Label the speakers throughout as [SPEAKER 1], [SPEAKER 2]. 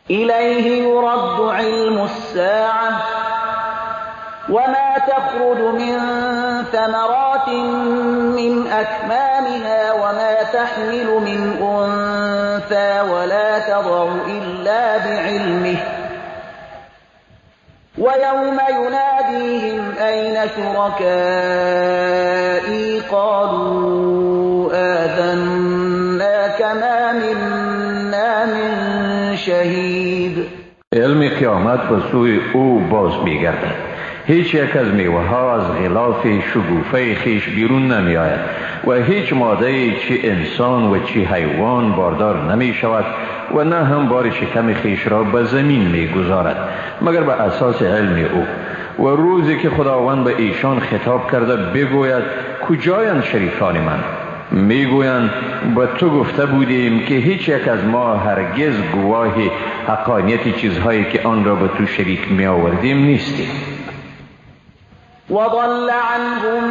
[SPEAKER 1] إليه يرد علم الساعة وما تخرج من ثمرات من أكمامها وما تحمل من أنثى ولا تضع إلا بعلمه ويوم يناديهم أين شركائي قالوا آذناك ما منا من شهید.
[SPEAKER 2] علم قیامت به سوی او باز می‌گردد. هیچ یک از میوه‌ها از غلاف شگوفه خیش بیرون نمی آید و هیچ ماده چه انسان و چه حیوان باردار نمی شود و نه هم بار شکم خیش را به زمین می گذارد مگر به اساس علم او. و روزی که خداوند به ایشان خطاب کرده بگوید کجایند شریفان من؟ میگویند به تو گفته بودیم که هیچ یک از ما هرگز گواه حقانیت چیزهایی که آن را به تو شریک می آوردیم نیستیم.
[SPEAKER 1] وضل عنهم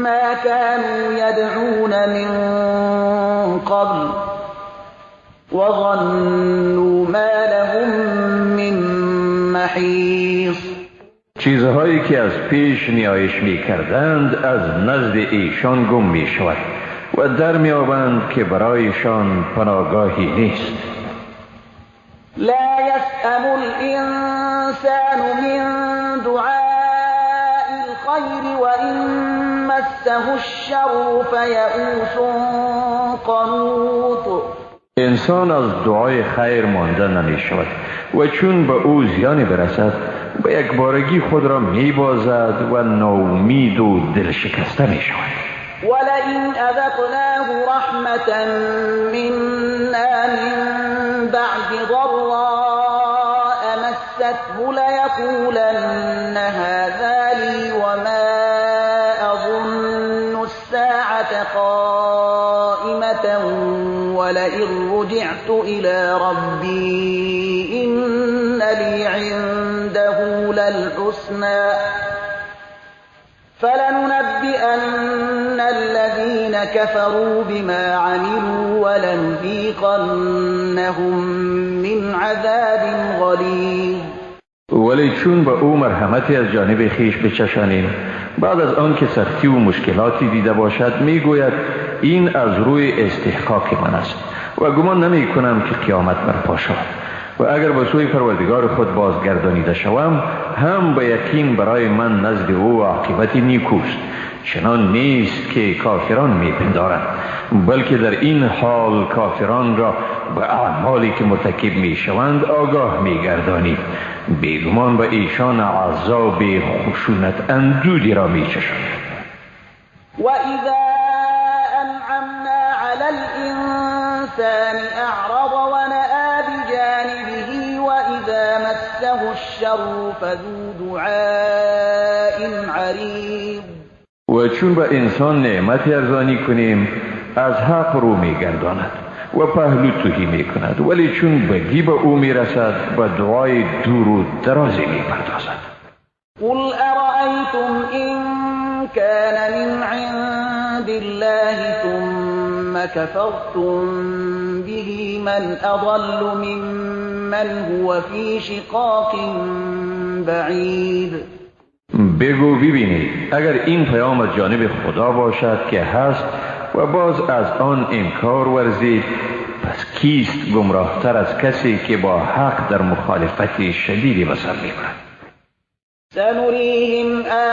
[SPEAKER 1] ما كانوا يدعون من قبل وظنوا ما لهم من محیص.
[SPEAKER 2] چیزهایی که از پیش نیایش می کردند از نزد ایشان گم می شود و در می آبند که برایشان پناهگاهی نیست.
[SPEAKER 1] لا يسأم الإنسان من دعاء الخير وإن مسه الشر فيئوس قنوط.
[SPEAKER 2] انسان از دعای خیر مانده نمی شود و چون به او زیانی برسد به یک بارگی خود را می بازد و ناامید و دل شکسته می شود.
[SPEAKER 1] ولئن أذقناه رحمة منا من بعد ضراء مسته ليقولن هذا لي وما أظن الساعة قائمة ولئن رجعت إلى ربي إن لي عنده للحسنى فلننبئن الذين كفروا بما عملوا ولنذيقنهم من عذاب غلیظ.
[SPEAKER 2] ولی چون به او مرحمتی از جانب خیش بچشانیم بعد از آن که سختی و مشکلاتی دیده باشد میگوید این از روی استحقاق من است و گمان نمی کنم که قیامت برپا شود و اگر به سوی پروردگار خود بازگردانیده شوم هم به یقین برای من نزد او عاقبتی نیکوست. چنان نیست که کافران میپندارند بلکه در این حال کافران را به اعمالی که مرتکب میشوند آگاه میگردانید. بیگمان به ایشان عذاب خشونت اندودی را میچشاند.
[SPEAKER 1] و اذا انعمنا علی الانسان اعرض و نأى بجانبه و اذا مسه الشر فذو دعاء عریض.
[SPEAKER 2] و چون به انسان نعمتی ارزانی کنیم از حق رو میگرداند و پهلو توهی میکند ولی چون بدی به او میرسد به دعای دور و درازی میپردازد.
[SPEAKER 1] قل ارأیتم این کان من عند الله ثم کفرتم به من اضل ممن هو فی شقاق بعید.
[SPEAKER 2] بگو ببینید اگر این پیام از جانب خدا باشد که هست و باز از آن انکار ورزید پس کیست گمراهتر از کسی که با حق در مخالفت شدیدی به سر میبرد.
[SPEAKER 1] سنريهم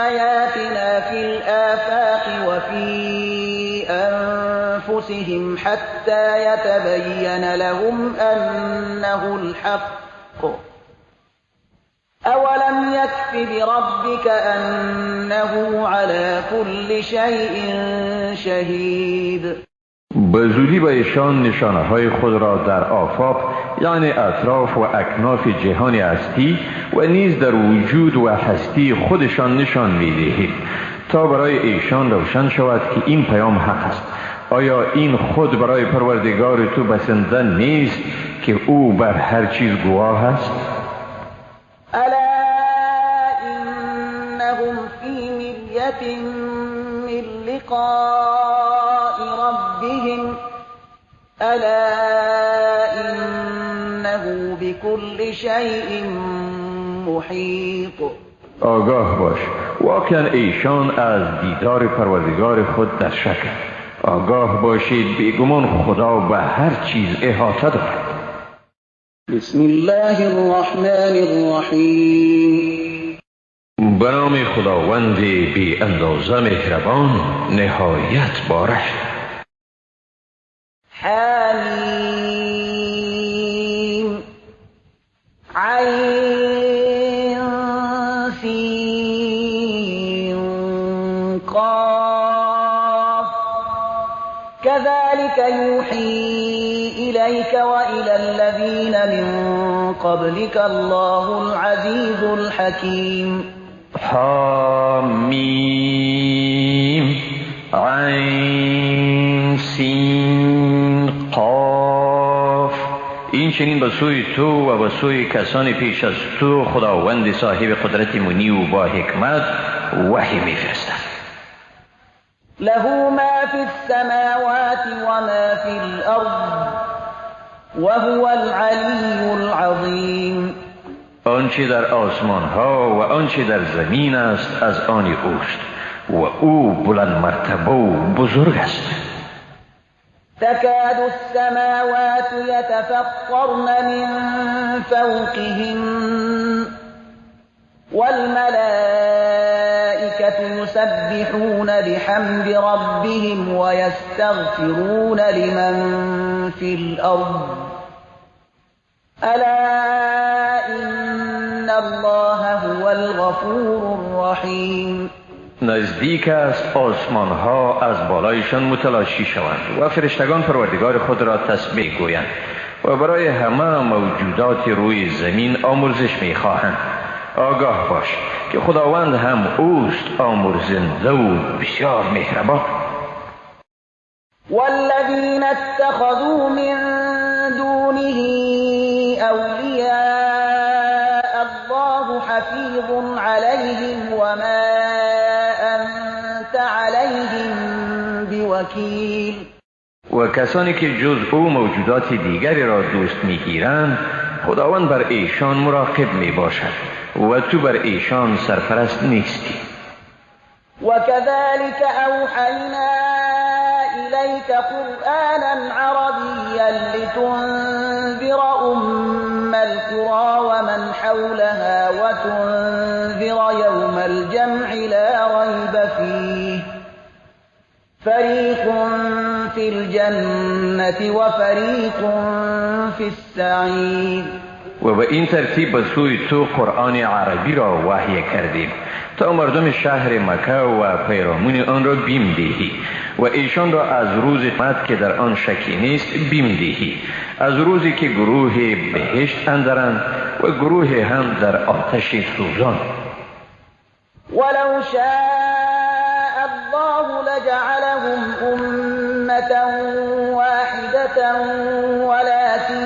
[SPEAKER 1] آیاتنا فی الآفاق و فی انفسهم حتی یتبین لهم انه الحق اولم یکف بربک انه على كل شیء شهید.
[SPEAKER 2] به زودی به ایشان نشانه های خود را در آفاق یعنی اطراف و اکناف جهان هستی و نیز در وجود و هستی خودشان نشان می‌دهید تا برای ایشان روشن شود که این پیام حق است. آیا این خود برای پروردگار تو بسنده نیست که او بر هر چیز گواه است؟
[SPEAKER 1] الا انهم فی مریة من لقاء ربهم الا انه بكل شيء محيط.
[SPEAKER 2] آگاه باش، واقعا ایشان از دیدار پروردگار خود در شک. آگاه باشید بیگمان خدا به هر چیز احاطه دارد.
[SPEAKER 1] بسم الله الرحمن الرحیم.
[SPEAKER 2] به نام خداوند بی اندازه مهربان نهایت باره.
[SPEAKER 1] حمیم عین سین قاف كذلك يوحي إليك وإلى الذين من قبلك الله العزيز الحكيم.
[SPEAKER 2] حمیم عین سین قاف. این چنین به سوی تو و به سوی کسانی پیش از تو خداوند صاحب قدرت منی و با حکمت وحی میفرستد.
[SPEAKER 1] له ما في السماوات وما في الأرض وهو العلي العظيم.
[SPEAKER 2] آنچه در آسمان ها و آنچه در زمین است از آن اوست و او بلند مرتبه و بزرگ است.
[SPEAKER 1] تكاد السماوات يتفطرن من فوقهم والملائكة يسبحون بحمد ربهم ويستغفرون لمن في الأرض ألا إن الله هو الغفور الرحيم.
[SPEAKER 2] نزدیک است آسمان ها از بالایشان متلاشی شوند و فرشتگان پروردگار خود را تسبیح گویند و برای همه موجودات روی زمین آمرزش میخواهند. آگاه باش که خداوند هم اوست آمرزنده و بسیار مهربان.
[SPEAKER 1] والذین اتخذوا من دونه اولیاء الله حفیظ علیهم وما انت علیهم بوکیل.
[SPEAKER 2] و کسانی که جز او موجودات دیگری را دوست میگیرند خداوند بر ایشان مراقب می باشد و تو بر ایشان سرپرست نیستی.
[SPEAKER 1] وكذلك أوحينا إليك قرآنا عربيا لتنذر أم القرى ومن حولها وتنذر يوم الجمع لا ريب فيه فريق في الجنة وفريق في السعير.
[SPEAKER 2] و به این ترتیب به سوی تو قرآن عربی را وحی کردیم تا مردم شهر مکه و پیرامون آن را بیم دهی و ایشان را از روز قیامت که در آن شکی نیست بیم دهی، از روزی که گروه بهشت اندرند و گروه هم در آتش سوزان.
[SPEAKER 1] ولو شاء الله لجعلهم أمة واحدة ولكن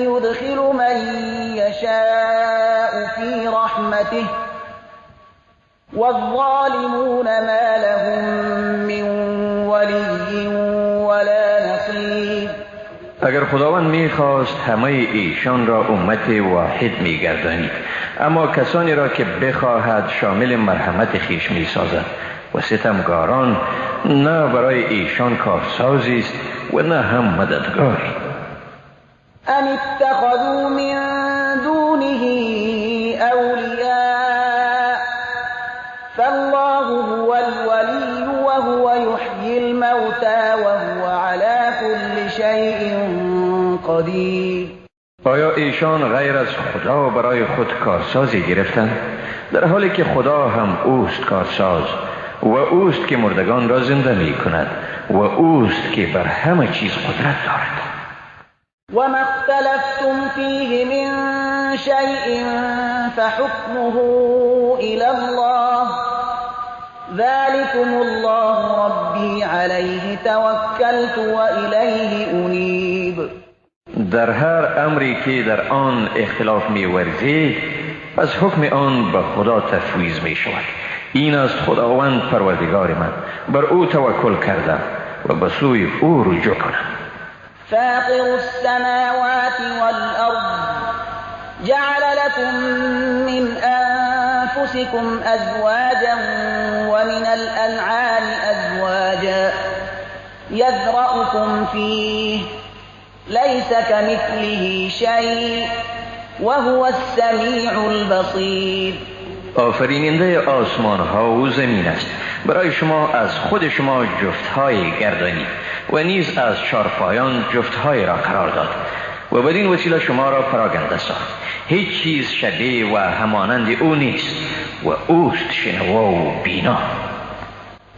[SPEAKER 1] يدخل من يشاء في رحمته والظالمون ما لهم من ولي ولا نصير.
[SPEAKER 2] اگر خداوند میخواست همه ایشان را امت واحد میگردانید، اما کسانی را که بخواهد شامل مرحمت خیش میسازد و ستمگاران نه برای ایشان کارسازی است و نه هم مددگاری.
[SPEAKER 1] ام اتخذوا من دونه اولیاء فالله هو الولی وهو يحيي الموتى وهو على كل شيء قدیر.
[SPEAKER 2] آیا ایشان غیر از خدا برای خود کارسازی گرفتند، در حالی که خدا هم اوست کارساز و اوست که مردگان را زنده می کند و اوست که بر همه چیز قدرت دارد.
[SPEAKER 1] وما اختلفتم فيه من شيء فحكمه إلى الله ذلكم الله ربي عليه توكلت وإليه أنيب.
[SPEAKER 2] در هر امری که در آن اختلاف می ورزید پس حکم آن به خدا تفویض می شود. این است خداوند پروردگار من، بر او توکل کردم و به سوی او رجوع کنم.
[SPEAKER 1] فاطر السماوات والأرض لكم من أنفسكم أزواجا ومن الأنعام أزواجا يذرأكم فيه ليس كمثله شيء وهو السمیع البصیر.
[SPEAKER 2] آفریننده آسمان ها و زمین است. برای شما از خود شما جفتهای گردانید و نیز از چارپایان جفتهای را قرار داد و بدین وسیله شما را پراگنده ساخت. هیچ چیز شبیه و همانند او نیست و اوست شنوا و بینا.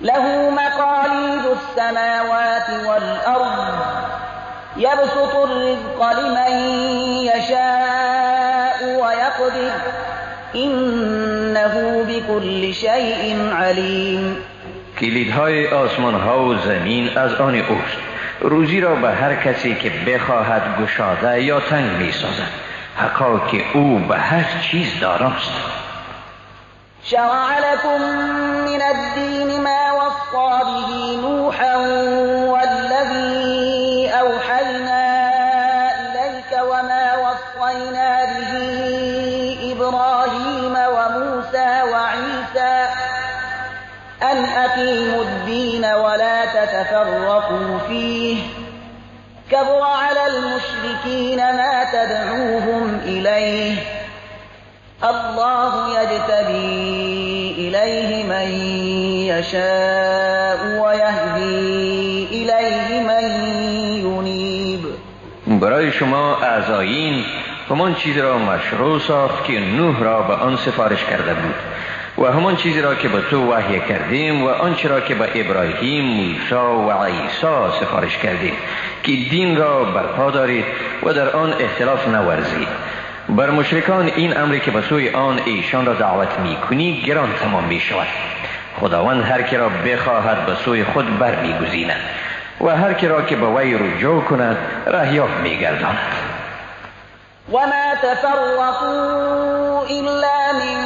[SPEAKER 1] له مقاليد السماوات والأرض يبسط الرزق لمن يشاء ويقدر إنه بكل شيء عليم.
[SPEAKER 2] کلیدهای آسمان ها و زمین از آن اوست. روزی را به هر کسی که بخواهد گشاده یا تنگ می سازد. حقا که او به هر چیز داراست.
[SPEAKER 1] شرع لكم من الدين ما وصى به نوحا والذي أوحينا إليك وما وصينا به إبراهيم وموسى وعيسى أن أقيموا الدين ولا تتفرقوا فيه كبر على المشركين ما تدعوهم إليه الله يجتبي إليه من يشاء ويهدي إليه من ينيب.
[SPEAKER 2] برای شما اعضایین همان چیزی را مشروع ساخت که نوح را به آن سفارش کرده بود و همان چیزی را که به تو وحی کردیم و آنچه را که به ابراهیم، موسی و عیسی سفارش کردیم که دین را برپا دارید و در آن اختلاف نورزید. بر مشرکان این امری که به سوی آن ایشان را دعوت می کنی گران تمام می شود. خداوند هر کی را بخواهد به سوی خود بر می گزیند و هر کی را که به وی رجوع کند رهیاب می گرداند.
[SPEAKER 1] وما تفرقوا إلا من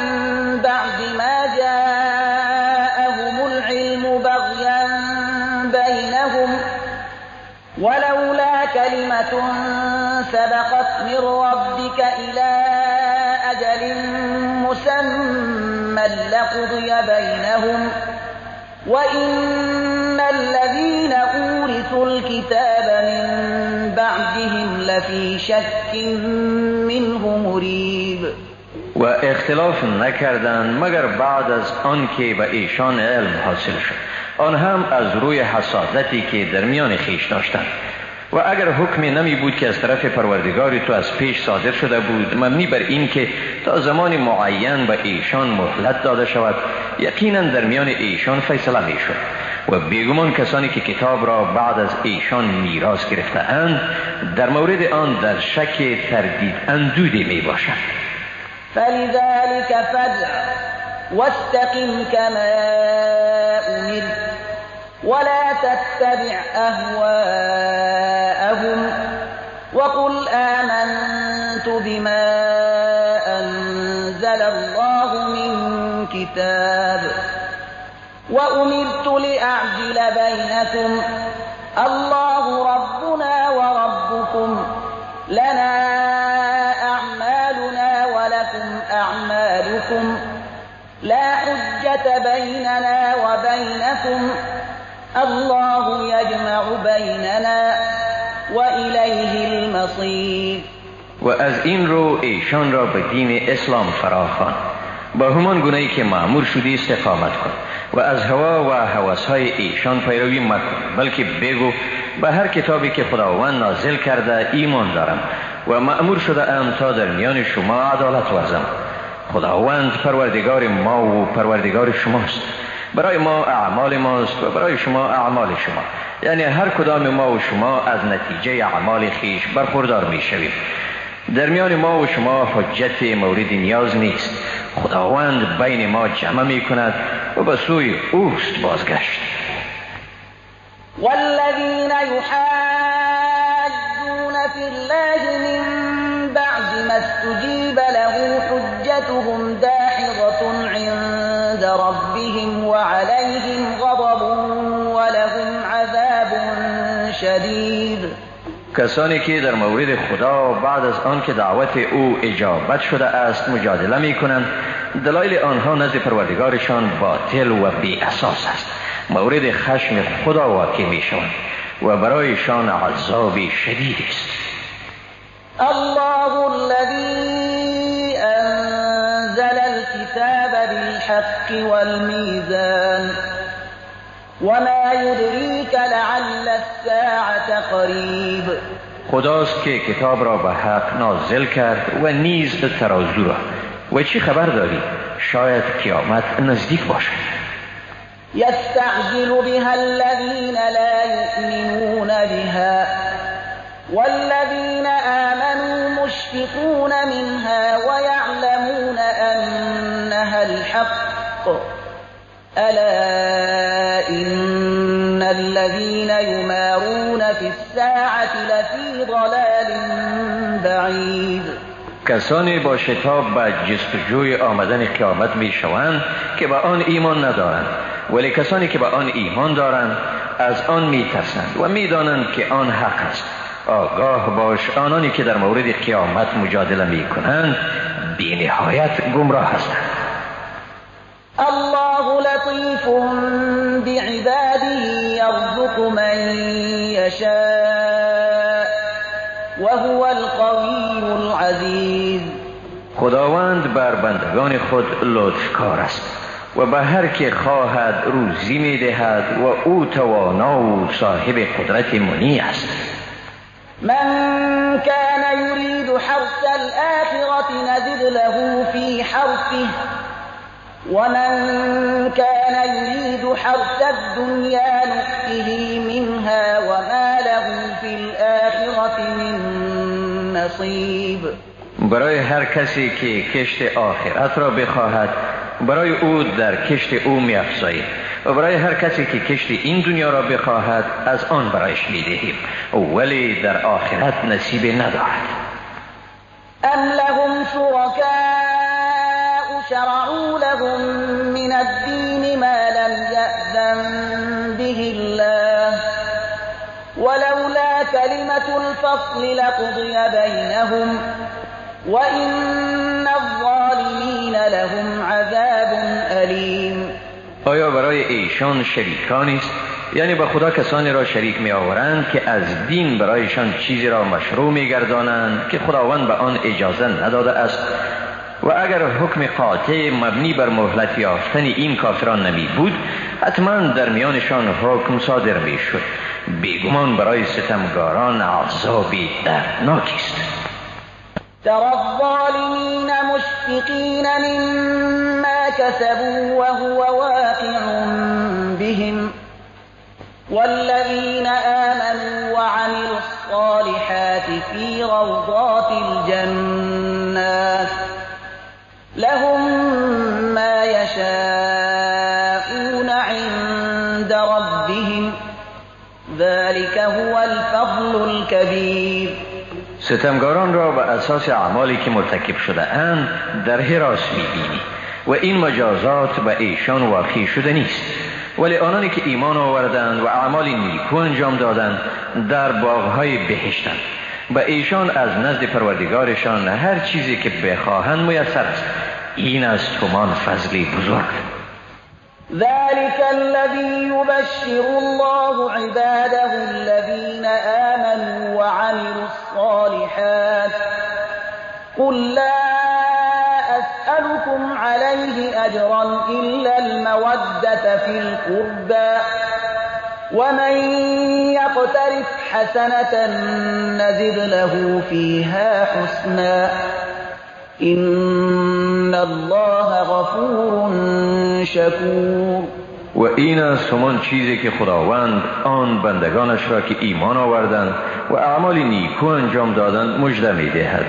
[SPEAKER 1] بعد ما جاءهم العلم بغيا بينهم ولولا كلمة سبقت من ربك إلى أجل مسمى لقضي بينهم وإن الذين أورثوا الكتاب من بعدهم لفي شك منه مريب.
[SPEAKER 2] و اختلاف نکردند مگر بعد از آن که به ایشان علم حاصل شد، آن هم از روی حسادتی که در میان خیش داشتند. و اگر حکمی نمی بود که از طرف پروردگار تو از پیش صادر شده بود مبنی بر این که تا زمان معین به ایشان مهلت داده شود، یقینا در میان ایشان فیصله می شد و بیگمان کسانی که کتاب را بعد از ایشان میراث گرفته اند در مورد آن در شک تردید اندوده می باشند.
[SPEAKER 1] فلذلك فادع واستقم كما أمرت ولا تتبع أهواءهم وقل آمنت بما أنزل الله من كتاب وأمرت لأعدل بينكم الله ربنا وربكم لنا أعمالنا ولكم أعمالكم لا حجة بيننا وبينكم الله يجمع بيننا وإليه المصير.
[SPEAKER 2] و از این رو ایشان را به دین اسلام فراخوان، با همان گونه‌ای که مأمور شدی استقامت کن و از هوا و هوس‌های ایشان پیروی مکن، بلکه بگو به هر کتابی که خداوند نازل کرده ایمان دارم و مأمور شده ام تا در میان شما عدالت ورزم. خداوند پروردگار ما و پروردگار شماست. برای ما اعمال ماست و برای شما اعمال شما، یعنی هر کدام ما و شما از نتیجه اعمال خیش برخوردار می شویم. در میان ما و شما حجت مورد نیاز نیست. خداوند بین ما جمع می کند و به سوی اوست بازگشت.
[SPEAKER 1] والذین یحاجون فی الله من بعد ما استجیب له حجتهم داحضة عند ربهم وعليهم غضب ولهم عذاب شدید.
[SPEAKER 2] کسانی که در مورد خدا بعد از آن که دعوت او اجابت شده است مجادله می کنند، دلایل آنها نزد پروردگارشان باطل و بی اساس است. مورد خشم خدا واقع می شوند و برایشان عذاب شدید است.
[SPEAKER 1] الله الذي أنزل الكتاب بالحق والميزان وما يدريك لعل الساعة قريب.
[SPEAKER 2] خداست که کتاب را به حق نازل کرد و نیز ترازو را. و چی خبر داری؟ شاید قیامت نزدیک باشد.
[SPEAKER 1] يستعجل بها الذين لا يؤمنون بها والذين آمنوا مشفقون منها ويعلمون أنها الحق ألا إن الذين يمارون في الساعة لفي ضلال بعيد.
[SPEAKER 2] کسانی با شتاب به جستجوی آمدن قیامت می شوند که به آن ایمان ندارند، ولی کسانی که به آن ایمان دارند از آن می ترسند و می دانند که آن حق است. آگاه باش آنانی که در مورد قیامت مجادله می کنند بی نهایت گمراه هستند.
[SPEAKER 1] الله لطيف بعباده يرزق من يشاء وهو القوي العزيز.
[SPEAKER 2] خداوند بر بندگان خود لطفکار است و به هر که خواهد روزی می دهد و او توانا و صاحب قدرت منی است.
[SPEAKER 1] من كان يريد حرث الآخرة نزد له في حرثه ومن كان يريد حرث الدنيا نؤته منها وما له في الآخرة من نصيب.
[SPEAKER 2] برای هر کسی که کشت آخرت را بخواهد برای او در کشت او می افزاییم و برای هر کسی که کشت این دنیا را بخواهد از آن برایش می دهیم ولی در آخرت نصیب ندارد.
[SPEAKER 1] ام لهم شركاء شرعوا لهم من الدين ما لم يأذن به الله ولولا كلمة الفصل لقضي بينهم وإن الظالمین لهم عذاب علیم.
[SPEAKER 2] آیا برای ایشان شریکانی است؟ یعنی به خدا کسانی را شریک می آورند که از دین برایشان چیزی را مشروع می گردانند که خداوند به آن اجازه نداده است و اگر حکم قاطع مبنی بر مهلت یافتن این کافران نمی بود حتما در میانشان حکم صادر می شد. بیگمان برای ستمگاران عذابی دردناکی است.
[SPEAKER 1] ترى الظالمين مشفقين مما كسبوا وهو واقع بهم والذين آمنوا وعملوا الصالحات في روضات الجنات لهم ما يشاءون عند ربهم ذلك هو الفضل الكبير.
[SPEAKER 2] ستمگاران را به اساس اعمالی که مرتکب شده اند در حراس می‌بینی و این مجازات به ایشان واقع شده نیست، ولی آنانی که ایمان آوردند و اعمال نیکو انجام دادند در باغ‌های بهشتند. به ایشان از نزد پروردگارشان هر چیزی که بخواهند میسر است. این است همان فضلی بزرگ.
[SPEAKER 1] ذلك الذي يبشر الله عباده الذين آمنوا وعملوا الصالحات قل لا أسألكم عليه أجرا إلا المودة في القربى ومن يقترف حسنة نزد له فيها حسنا إن الله غفور شکور.
[SPEAKER 2] و این است همان چیزی که خداوند آن بندگانش را که ایمان آوردند و اعمال نیکو انجام دادند مژده می دهد.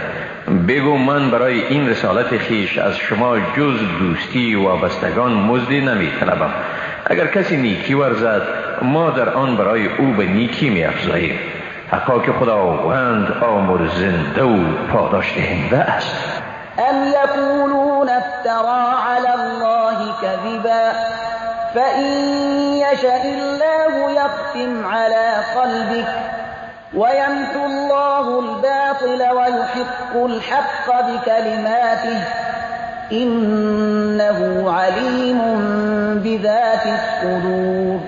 [SPEAKER 2] بگو من برای این رسالت خیش از شما جز دوستی و وابستگان مزدی نمی طلبم. اگر کسی نیکی ورزد ما در آن برای او به نیکی می افزاییم. حقا که خداوند آمرزنده و پاداش دهنده است.
[SPEAKER 1] ام یقولون افترى علی الله كذبا فإن يشأ الله يختم على قلبك ويمحو الله الباطل ويحق الحق بكلماته إنه علیم بذات الصدور.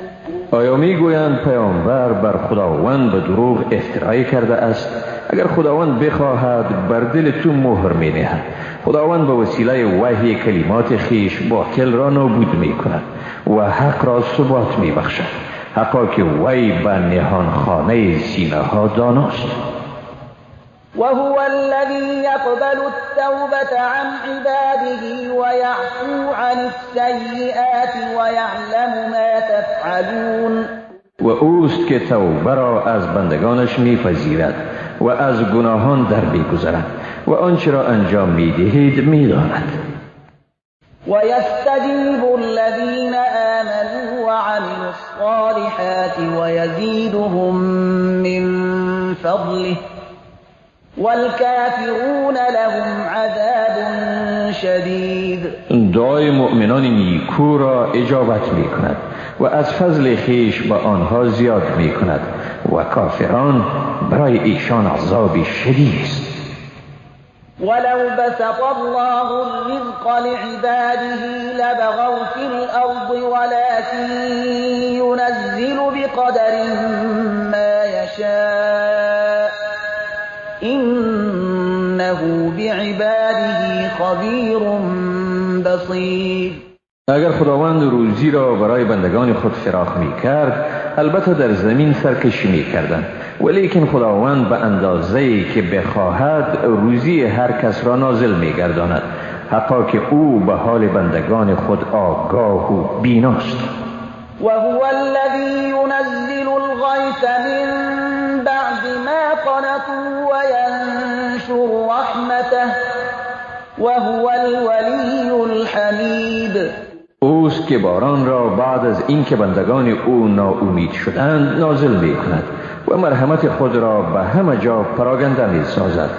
[SPEAKER 2] آیا میگویند پیامبر بر خداوند به دروغ افترایی کرده است؟ اگر خداوند بخواهد بر دل تو مهر می نهد. خداوند به وسیله وحی کلمات خیش باطل را نابود می کند و حق را ثبات می بخشد. حقا که وی به نهان خانه سینه ها داناست.
[SPEAKER 1] وهو الذي يقبل التوبة عن عباده ويعفو عن السيئات ويعلم ما تفعلون.
[SPEAKER 2] و اوست که توبه را از بندگانش میپذیرد و از گناهان در میگذرد و آنچه را انجام میدهید میداند.
[SPEAKER 1] ويستجيب الذين آمنوا وعملوا الصالحات ويزيدهم من فضله والكافرون لهم عذاب شدید.
[SPEAKER 2] دعای مؤمنان نیکو را اجابت می کند و از فضل خیش به آنها زیاد می کند و کافران برای ایشان عذاب شدید است.
[SPEAKER 1] ولو بسط الله الرزق لعباده لبغوا في الأرض ولكن ينزل بقدر ما يشاء إنه بعباده خبیر بصیر.
[SPEAKER 2] اگر خداوند روزی را برای بندگان خود فراخ می کرد البته در زمین سرکشی می کردند، ولیکن خداوند به اندازه‌ای که بخواهد روزی هر کس را نازل می گرداند، حقا که او به حال بندگان خود آگاه و بیناست.
[SPEAKER 1] وهو الذي ينزل الغيث من بعد ما قنطوا وينشر رحمته وهو الولي الحمید.
[SPEAKER 2] اوست که باران را بعد از اینکه بندگان او ناامید شدند نازل می کند و مرحمت خود را به همه جا پراگنده می سازد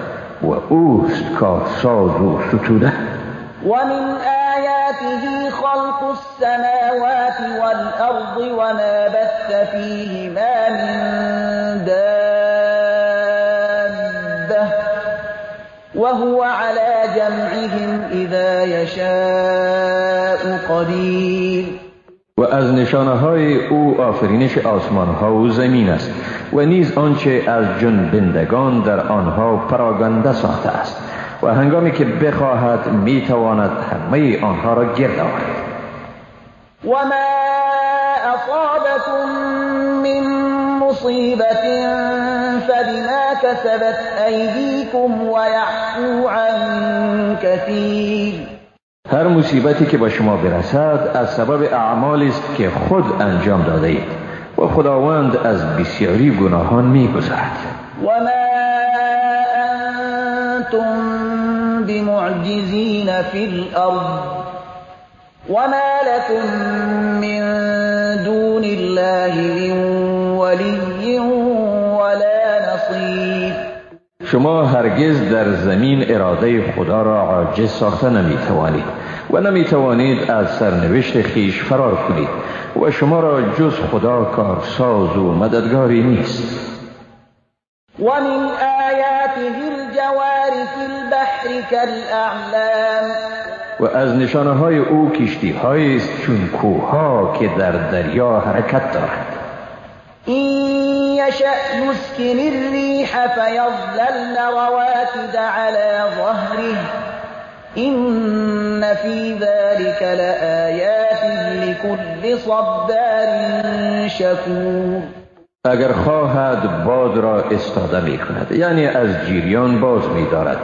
[SPEAKER 2] و اوست کارساز و ستوده.
[SPEAKER 1] ومن آیاته خلق السماوات والأرض وما بث فيهما من دابة وهو على جمعهم اذا يشاء قدیر.
[SPEAKER 2] و از نشانه های او آفرینش آسمان ها و زمین است و نیز آنچه از جنبندگان در آنها پراگنده ساخته است و هنگامی که بخواهد میتواند همه آنها را گرد آورد.
[SPEAKER 1] و ما اصابكم من مصیبت فبما كسبت ایدیکم و یعفو عن کثیر.
[SPEAKER 2] هر مصیبتی که به شما برسد از سبب اعمالی است که خود انجام داده اید و خداوند از بسیاری گناهان می‌گذرد.
[SPEAKER 1] و ما انتم بمعجزین فی الارض و ما لكم من دون الله من ولی ولا نصیر.
[SPEAKER 2] شما هرگز در زمین اراده خدا را عاجز ساخته نمیتوانید و نمیتوانید از سرنوشت خیش فرار کنید و شما را جز خدا کارساز و مددگاری نیست.
[SPEAKER 1] و من آیاته الجوار فی البحر کالاعلام.
[SPEAKER 2] و از نشانه های او کشتی هایی است چون کوه‌ها که در دریا حرکت دارند.
[SPEAKER 1] این یشأ یسکن الریح فیظللن رواکد علی ظهره این فی ذلك لآیات لكل صبار شکور.
[SPEAKER 2] اگر خواهد باد را استاده می کند، یعنی از جریان باز می دارد،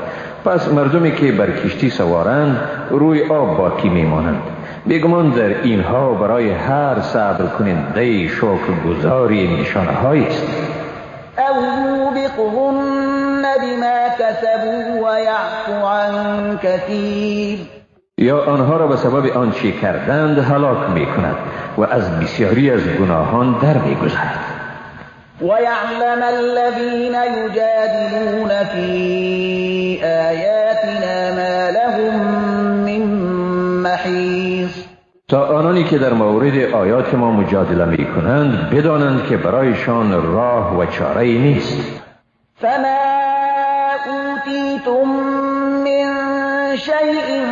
[SPEAKER 2] پس مردمی که بر کشتی سوارند روی آب باقی می مانند. بیگمان در اینها برای هر صبر کننده شکرگزاری نشانه هایی است.
[SPEAKER 1] او یوبقهن بما کسبوا و یعفو عن کثیر.
[SPEAKER 2] یا آنها را به سبب آنچه کردند هلاک می کند و از بسیاری از گناهان در می گذرد.
[SPEAKER 1] وَيَعْلَمَ الَّذِينَ يُجَادِلُونَ فِي آيَاتِنَا مَا لَهُم مِّن مَّحِيصٍ.
[SPEAKER 2] تا آنانی آنانی که در مورد آیات ما مجادله می کنند بدانند که برایشان راه و چاره نیست.
[SPEAKER 1] فما اوتیتم من شیء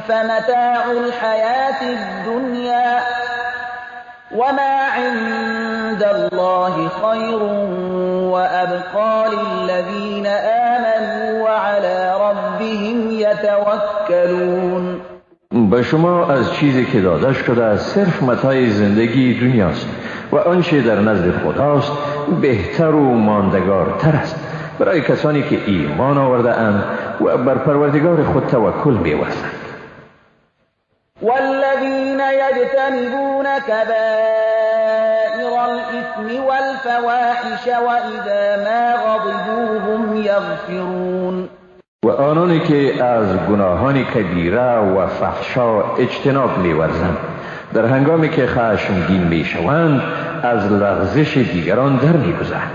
[SPEAKER 1] فمتاع الحیاة الدنیا وما عند الله خیر وابقى للذین آمنوا وعلى ربهم یتوکلون.
[SPEAKER 2] به شما از چیزی که داده شده صرف متاع زندگی دنیاست و آنچه در نزد خداست بهتر و ماندگارتر است برای کسانی که ایمان آورده اند و بر پروردگار خود توکل می‌ورزند.
[SPEAKER 1] والذین یجتنبون کبائر الإثم والفواحش وإذا ما غضبوا هم یغفرون.
[SPEAKER 2] و آنانی که از گناهان کبیره و فحشا اجتناب می‌ورزند در هنگامی که خشمگین می‌شوند از لغزش دیگران در می‌گذرند.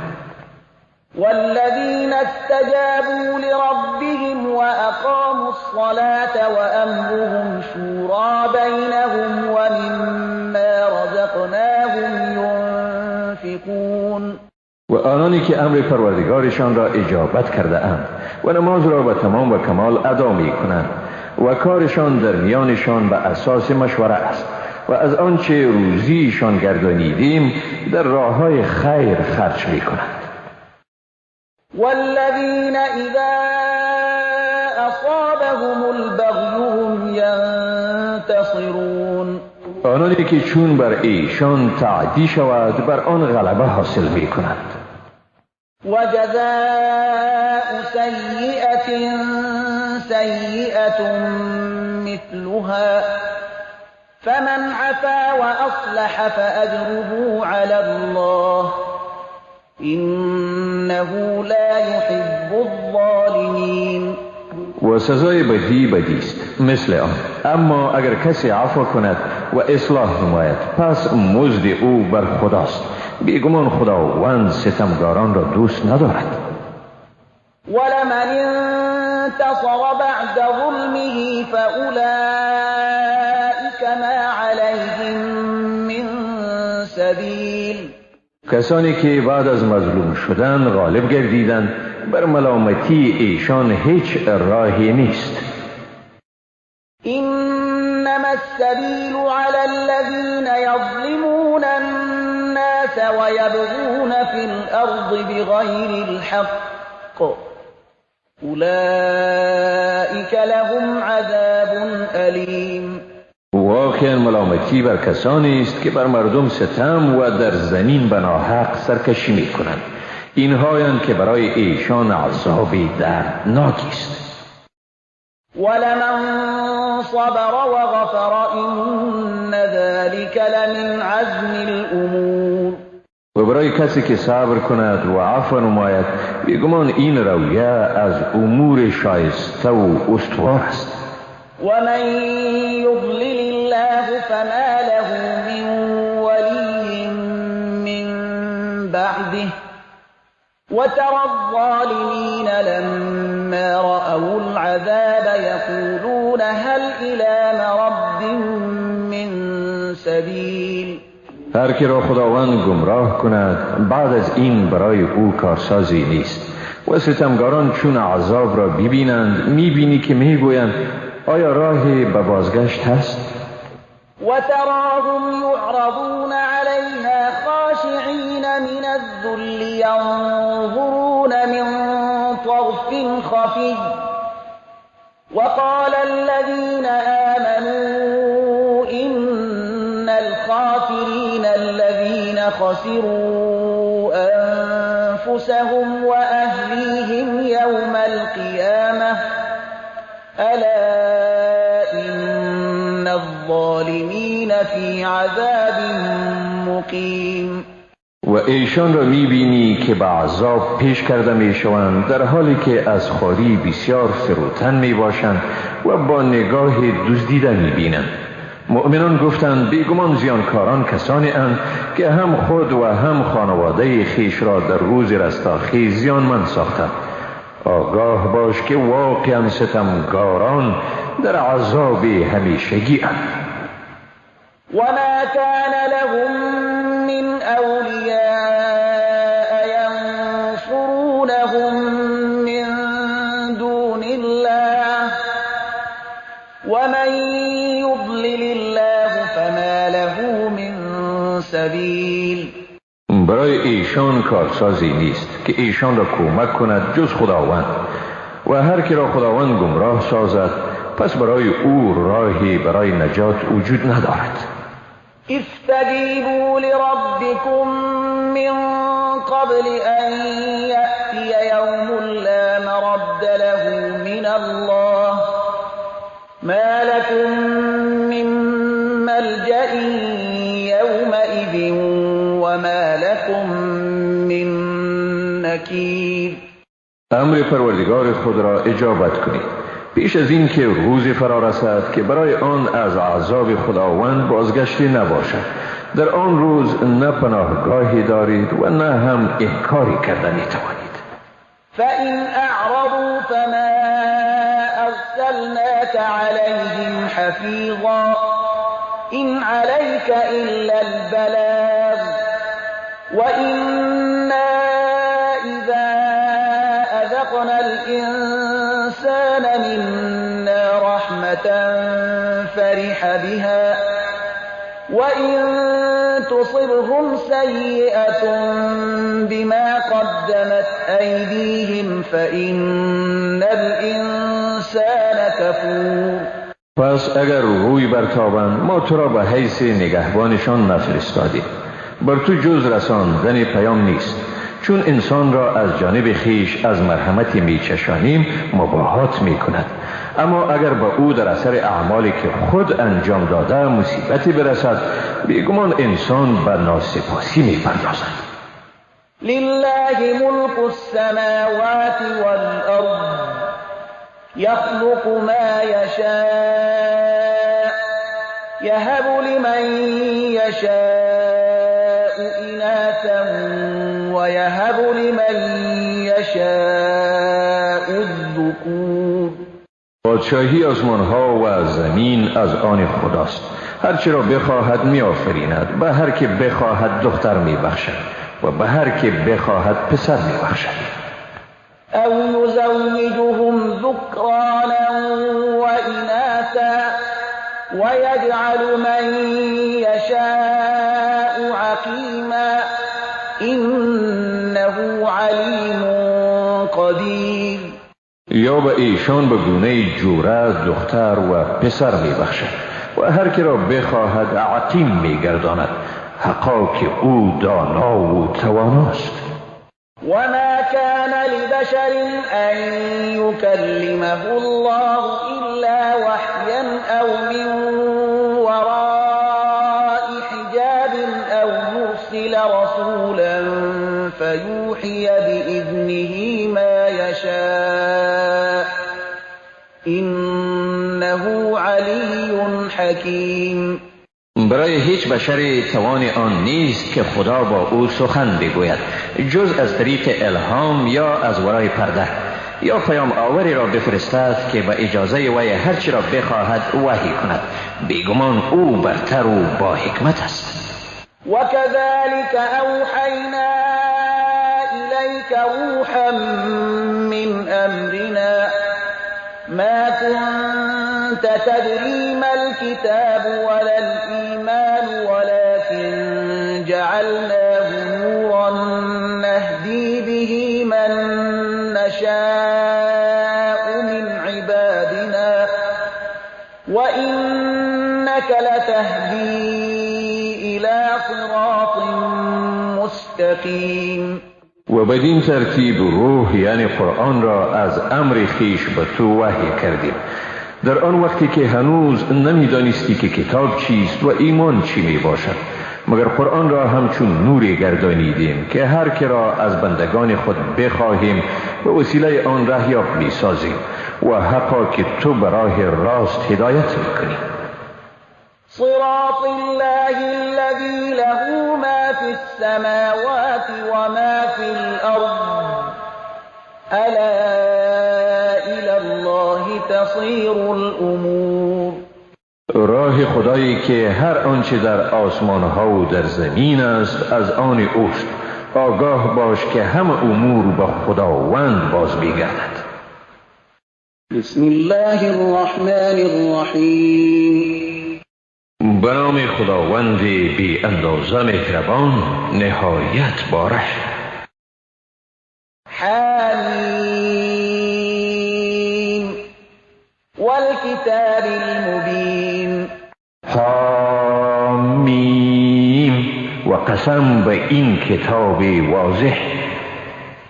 [SPEAKER 1] والذین استجابوا لربهم وأقاموا الصلاة وأمرهم شورى بينهم ومما رزقناهم ينفقون.
[SPEAKER 2] و آنانی که امر پروردگارشان را اجابت کرده اند و نماز را به تمام و کمال ادا می کنند و کارشان در میانشان به اساس مشوره است و از آنچه روزیشان گردانیدیم در راههای خیر خرج می کنند.
[SPEAKER 1] والذین اذا اصابهم البغی هم ینتصرون.
[SPEAKER 2] آنانی که چون بر ایشان تعدی شود بر آن غلبه حاصل می کنند.
[SPEAKER 1] وجزاء سیئة سیئة مثلها فمن عفا وأصلح فأجره على الله إنه لا يحب الظالمين.
[SPEAKER 2] و سزای بدی بدیست مثل آن، اما اگر کسی عفو کند و اصلاح نماید پس مزد او بر خداست. بیگمان خداوند ستمگاران را دوست ندارد.
[SPEAKER 1] ولمن انتصر بعد ظلمه فأولئك ما عليهم من سبیل.
[SPEAKER 2] کسانی که بعد از مظلوم شدن غالب گردیدند بر ملامتی ایشان هیچ راهی نیست.
[SPEAKER 1] انما السبیل على الذين يظلمون الناس ويبغون في الأرض بغير الحق أولئك لهم عذاب أليم.
[SPEAKER 2] واقعا ملامتی بر کسانی است که بر مردم ستم و در زمین به ناحق سرکشی می کنند. اینهایند که برای ایشان عذاب دردناکی است.
[SPEAKER 1] ولمن صبر وغفر إن ذلك لمن عزم الأمور.
[SPEAKER 2] و برای کسی که صبر کند و عفو نماید بیگمان این رویه از امور شایسته و استوار است.
[SPEAKER 1] ومن يضلل الله فما له من ولي من بعده وترى الظالمين لما رأوا العذاب يقولون هل إلى مرد من سبيل.
[SPEAKER 2] هر که را خداوند گمراه کند بعد از این برای او کارسازی نیست. و ستمگاران چون عذاب را ببینند میبینی که میگویند آیا راهی به بازگشت هست؟
[SPEAKER 1] وتراهم يعرضون عليها خاشعين من الذل ينظرون من طرف خفي وقال الذين آمنوا إن الخاسرين الذين خسروا أنفسهم وأهليهم يوم القيامة ألا إن الظالمين في عذاب مقيم.
[SPEAKER 2] و ایشان را میبینی که به عذاب پیش کرده میشوند در حالی که از خواری بسیار فروتن میباشند و با نگاه دزدیده میبینند. مؤمنان گفتند بیگمان زیانکاران کسانی اند که هم خود و هم خانواده خیش را در روز رستاخیز زیانمند ساختند. آگاه باش که واقعا ستمگاران در عذاب همیشگی اند.
[SPEAKER 1] وما كان لهم من أولياء ينصرونهم من دون الله ومن يضلل الله فما له من سبیل.
[SPEAKER 2] برای ایشان کارسازی نیست که ایشان را کمک کند جز خداوند و هر کی را خداوند گمراه سازد پس برای او راهی برای نجات وجود ندارد.
[SPEAKER 1] استجیبوا لربکم من قبل ان یأتی یوم لا مرد له من الله ما لكم من ملجأ یومئذ وما لكم من نکیر.
[SPEAKER 2] امر پروردگار خود را اجابت کنید پیش از این که روزی فرا رسد که برای آن از عذاب خداوند بازگشتی نباشد. در آن روز نه پناهگاهی دارید و نه هم انکاری کردنی توانید.
[SPEAKER 1] فإن أعرضوا فما أرسلناك عليهم حفيظا إن عليك إلا البلاغ وإنا إذا أذقنا الإنسان منا رحمة فرح بها وإن تصبهم سيئة بما قدمت أيديهم فإن الإنسان كفور.
[SPEAKER 2] پس اگر روی برتابند ما تو را به حیث نگهبانشان نفرستادیم. بر تو جز رساندن پیام نیست چون انسان را از جانب خیش از مرحمتی میچشانیم مباهات میکند. اما اگر به او در اثر اعمالی که خود انجام داده مصیبتی برسد بیگمان انسان به ناسپاسی میپردازد.
[SPEAKER 1] لله ملك السماوات والأرض يخلق ما يشاء يهب لمن يشاء إناثا ويهب لمن يشاء الذكور.
[SPEAKER 2] پادشاهی آسمان ها و زمین از آن خداست. هر چی را بخواهد می آفریند. به هر که بخواهد دختر می بخشد و به هر که بخواهد پسر می بخشد.
[SPEAKER 1] او یزوجهم ذکرانا و اناثا ويجعل من يشاء عقیما انه علیم قدیر.
[SPEAKER 2] یا به ایشان به گونه جوره دختر و پسر می بخشد و هر که را بخواهد عقیم می گرداند حقا که او دانا و تواناست.
[SPEAKER 1] وما كان لبشر أن يكلمه الله إلا وحيا أو من وراء حجاب أو يرسل رسولا فيوحي بإذنه ما يشاء إنه علي حكيم.
[SPEAKER 2] برای هیچ بشری توان آن نیست که خدا با او سخن بگوید جز از طریق الهام یا از ورای پرده یا پیام آوری را بفرستد که به اجازه وی هر چی را بخواهد وحی کند. بیگمان او برتر و با حکمت است.
[SPEAKER 1] وكذلك أوحينا إليك روحا من أمرنا ما كنت تدري ما الكتاب ولا الإيمان ولكن جعلناه نورا نهدي به من نشاء من عبادنا وإنك لتهدي إلى صراط مستقيم.
[SPEAKER 2] و بدین ترتیب روح یعنی قرآن را از امر خیش به تو وحی کردیم در آن وقتی که هنوز نمیدانستی که کتاب چیست و ایمان چی می باشد مگر قرآن را همچون نوری گردانیدیم که هر که را از بندگان خود بخواهیم به وسیله آن رهیاب می سازیم و حقا که تو به راه راست هدایت میکنی.
[SPEAKER 1] صراط الله الذي له ما في السماوات وما في الأرض ألا إلى الله تصير الأمور.
[SPEAKER 2] راه خدایی که هر آنچه در آسمانها و در زمین است از آن اوست. آگاه باش که همه امور با خداوند باز می‌گردد.
[SPEAKER 1] بسم الله الرحمن الرحیم.
[SPEAKER 2] به نام خداوند بی اندازه مهربان نهایت باره.
[SPEAKER 1] حمیم والکتاب المبین.
[SPEAKER 2] حمیم و قسم به این کتاب واضح.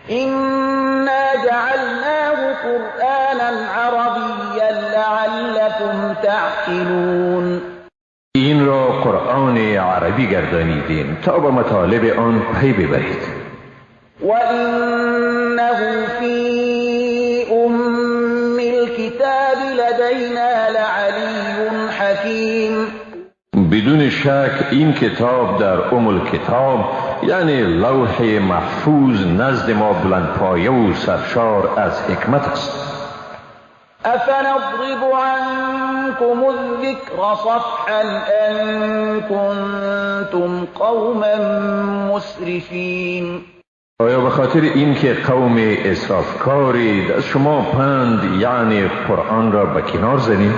[SPEAKER 1] إنا جعلناه قرآنا عربيا لعلكم تعقلون.
[SPEAKER 2] این را قرآن عربی گردانیدیم تا به مطالب آن پی ببرید.
[SPEAKER 1] وإنه في أم الكتاب لدينا لعلي حكيم.
[SPEAKER 2] بدون شک این کتاب در الکتاب یعنی لوح محفوظ نزد ما بلندپایه و سرشار از حکمت است.
[SPEAKER 1] أفنضرب عنكم الذكر صفحا أن كنتم قوما مسرفين.
[SPEAKER 2] آیا به خاطر این که قوم اسرافکارید از شما پند یعنی قرآن را به کنار زنید؟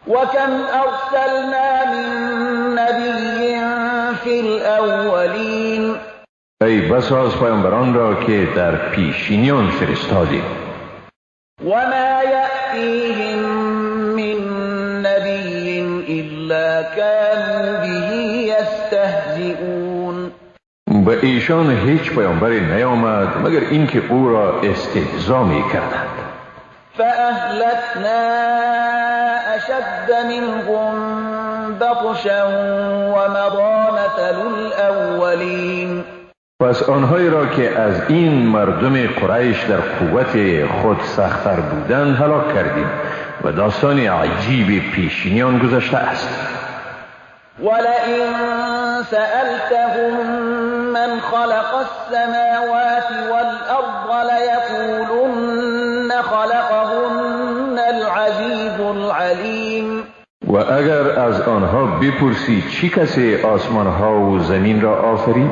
[SPEAKER 1] وكم أرسلنا من نبي في الأولين.
[SPEAKER 2] ای بسا از پیامبران را که در پیشینیان فرستادیم.
[SPEAKER 1] وما يأتيهم من نبي إلا كانوا به يستهزئون.
[SPEAKER 2] به ایشان هیچ پیامبری نیامد مگر اینکه او را استهزا می‌کردند.
[SPEAKER 1] فأهلكنا أشد منهم بطشا ومضى مثل الأولين.
[SPEAKER 2] پس آنهایی را که از این مردم قریش در قوت خود سخت‌تر بودند هلاک کردیم و داستان عجیب پیشینیان گذشته است.
[SPEAKER 1] ولئن سألتهم من خلق السماوات والأرض ليقولن خلقهن العزيز العليم.
[SPEAKER 2] و اگر از آنها بپرسی چی کسی آسمانها و زمین را آفرید،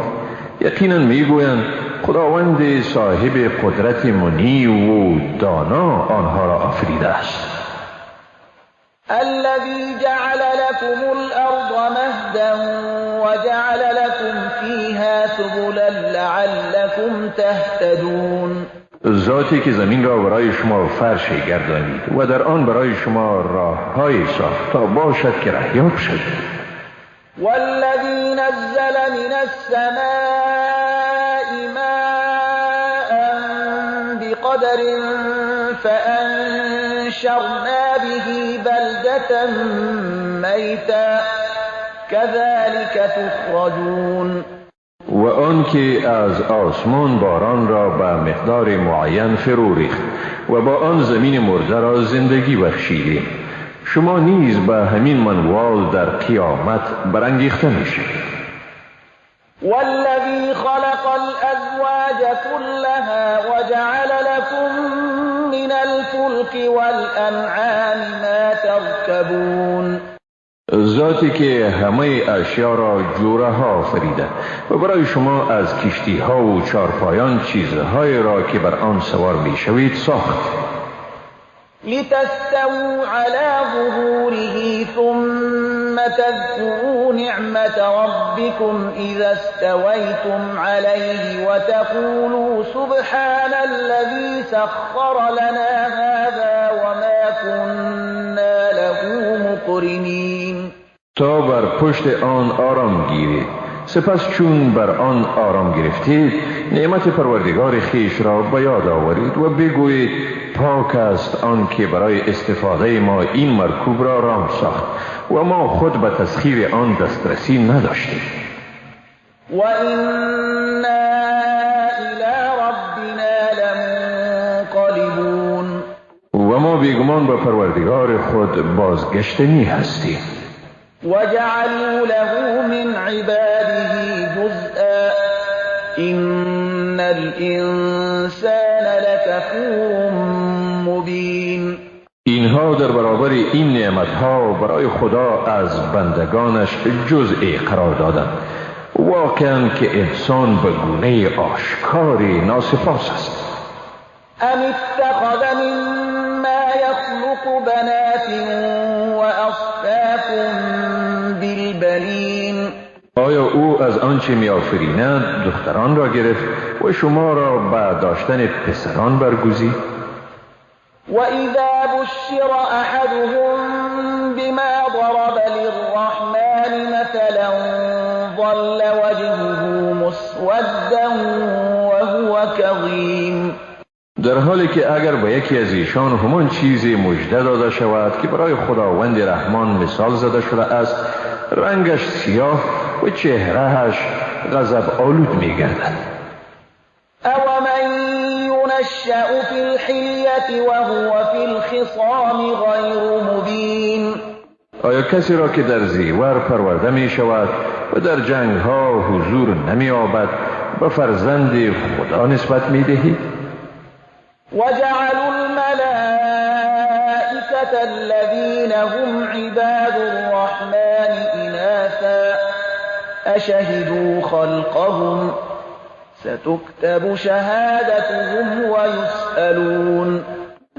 [SPEAKER 2] یقینا میگویند خداوند صاحب قدرت منی و دانا آنها را آفریده است.
[SPEAKER 1] الذي جعل لكم الأرض مهدا وجعل لكم فيها سبلا لعلكم تهتدون.
[SPEAKER 2] ذاتی که زمین را برای شما فرش گردانید و در آن برای شما راه‌های ساخت تا باشد که رهیاب شوید.
[SPEAKER 1] والذي نزل من السماء ماء بقدر فأنشرنا به بلدة ميتا كذلك تخرجون.
[SPEAKER 2] و آن که از آسمان باران را به مقدار معین فرو ریخت و با آن زمین مرده را زندگی بخشیدیم. شما نیز به همین منوال در قیامت برانگیخته میشید.
[SPEAKER 1] والذي خلق الأزواج كلها وجعل لكم من الفلك والأنعام ما تركبون.
[SPEAKER 2] ذاتی که همه اشیا را جوره ها آفریده و برای شما از کشتی ها و چارپایان چیزهایی را که بر آن سوار می شوید ساخت.
[SPEAKER 1] لتستووا على ظهوره ثم تذكروا نعمة ربكم إذا استويتم عليه وتقولوا سبحان الذي سخر لنا هذا وما كنا له مقرنين.
[SPEAKER 2] تا بر پشت آن آرام گیرید. سپس چون بر آن آرام گرفتید نعمت پروردگار خیش را به یاد آورید و بگویید پاک است آن که برای استفاده ما این مرکوب را رام ساخت و ما خود به تسخیر آن دسترسی نداشتیم.
[SPEAKER 1] و اینا الی ربنا لمنقلبون.
[SPEAKER 2] و ما بیگمان به پروردگار خود بازگشتنی هستیم.
[SPEAKER 1] وجعلوا له من عباده جزءا إن الإنسان لكفور مبين.
[SPEAKER 2] اینها در برابر این نعمتها برای خدا از بندگانش جزئی قرار دادند. واقعا که انسان به گونه آشکاری ناسپاس است.
[SPEAKER 1] ام اتخذ مما یخلق بنات و اصفاکم بالبنین.
[SPEAKER 2] آیا او از آنچه می آفریند دختران را گرفت و شما را به داشتن پسران برگزید؟
[SPEAKER 1] و اذا بشر احدهم بما ضرب للرحمن مثلا ظل وجهه مسودا وهو كظيم.
[SPEAKER 2] در حالی که اگر به یکی از ایشان همان چیزی مژده داده شود که برای خداوند رحمان مثال زده شده است، رنگش سیاه و چهرهش غضب آلود می گردد.
[SPEAKER 1] او من ينشأ في الحلیة وهو في الخصام غیر مبین.
[SPEAKER 2] آیا کسی را که در زیور پرورده می شود و در جنگ ها حضور نمی یابد به فرزند خدا نسبت می دهید؟
[SPEAKER 1] وجعلوا الملائكة الذين هم عباد الرحمن إناثا أشهدوا خلقهم ستكتب شهادتهم ويسألون.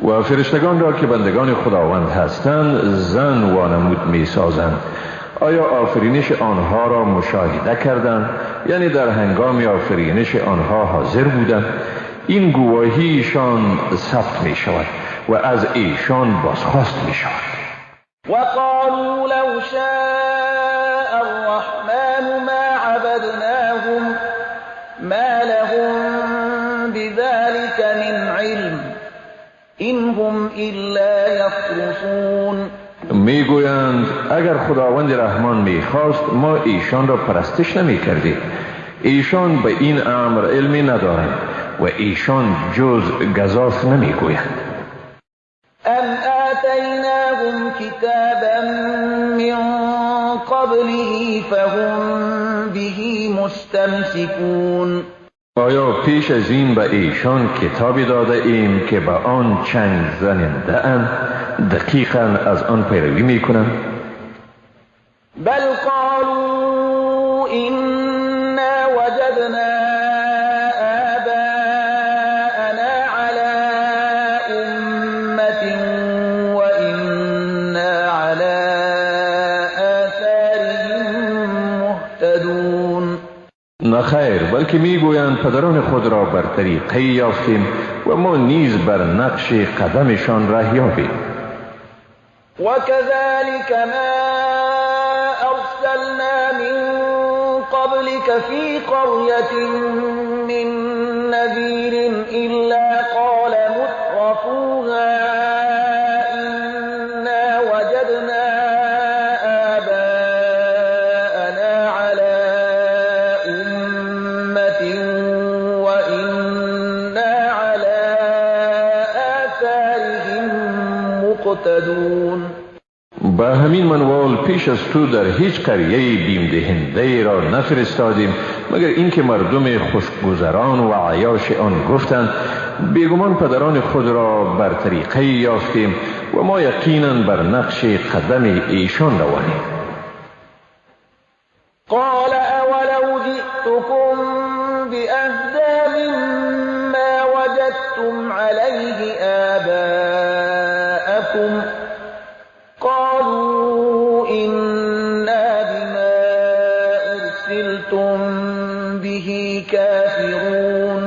[SPEAKER 2] و فرشتگان را که بندگان خداوند هستند زن وانمود می سازند. آیا آفرینش آنها را مشاهده کردند؟ یعنی در هنگام آفرینش آنها حاضر بودند؟ این گواهیشان ثبت می شود و از ایشان بازخواست می شود.
[SPEAKER 1] وقالوا لو شاء الرحمن ما عبدناهم ما لهم بذلك من علم إن هم إلا يخرصون.
[SPEAKER 2] میگویند اگر خداوند رحمان میخواست ما ایشان را پرستش نمی کردیم. ایشان به این امر علمی ندارند و ایشان جز گزاف نمیگویند.
[SPEAKER 1] ام آتیناهم کتابا من قبله فهم به مستمسکون.
[SPEAKER 2] آیا پیش از این به ایشان کتابی داده ایم که به آن چنگ زننده اند دقیقاً از آن پیروی میکنند؟
[SPEAKER 1] بل قالوا إنا وجدنا آباءنا على أمة وإنا على آثارهم مهتدون.
[SPEAKER 2] نخیر، بلکه میگویند پدران خود را بر طریقه یافتیم و ما نیز بر نقش قدمشان ره یابیم.
[SPEAKER 1] وكذلك ما أرسلنا من قبلك في قرية من نذير إلا قال مترفوها إنا وجدنا آباءنا على أمة وإنا على آثارهم مقتدون.
[SPEAKER 2] با همین منوال پیش از تو در هیچ قریه بیم دهنده را نفرستادیم مگر اینکه مردم خوشگذران و عیاش آن گفتند بیگمان پدران خود را بر طریقه یافتیم و ما یقینا بر نقش قدم ایشان روانیم.
[SPEAKER 1] قال اولو جئتكم بأهدى مما وجدتم عليه آباءكم قالوا إنا بما أرسلتم به كافرون.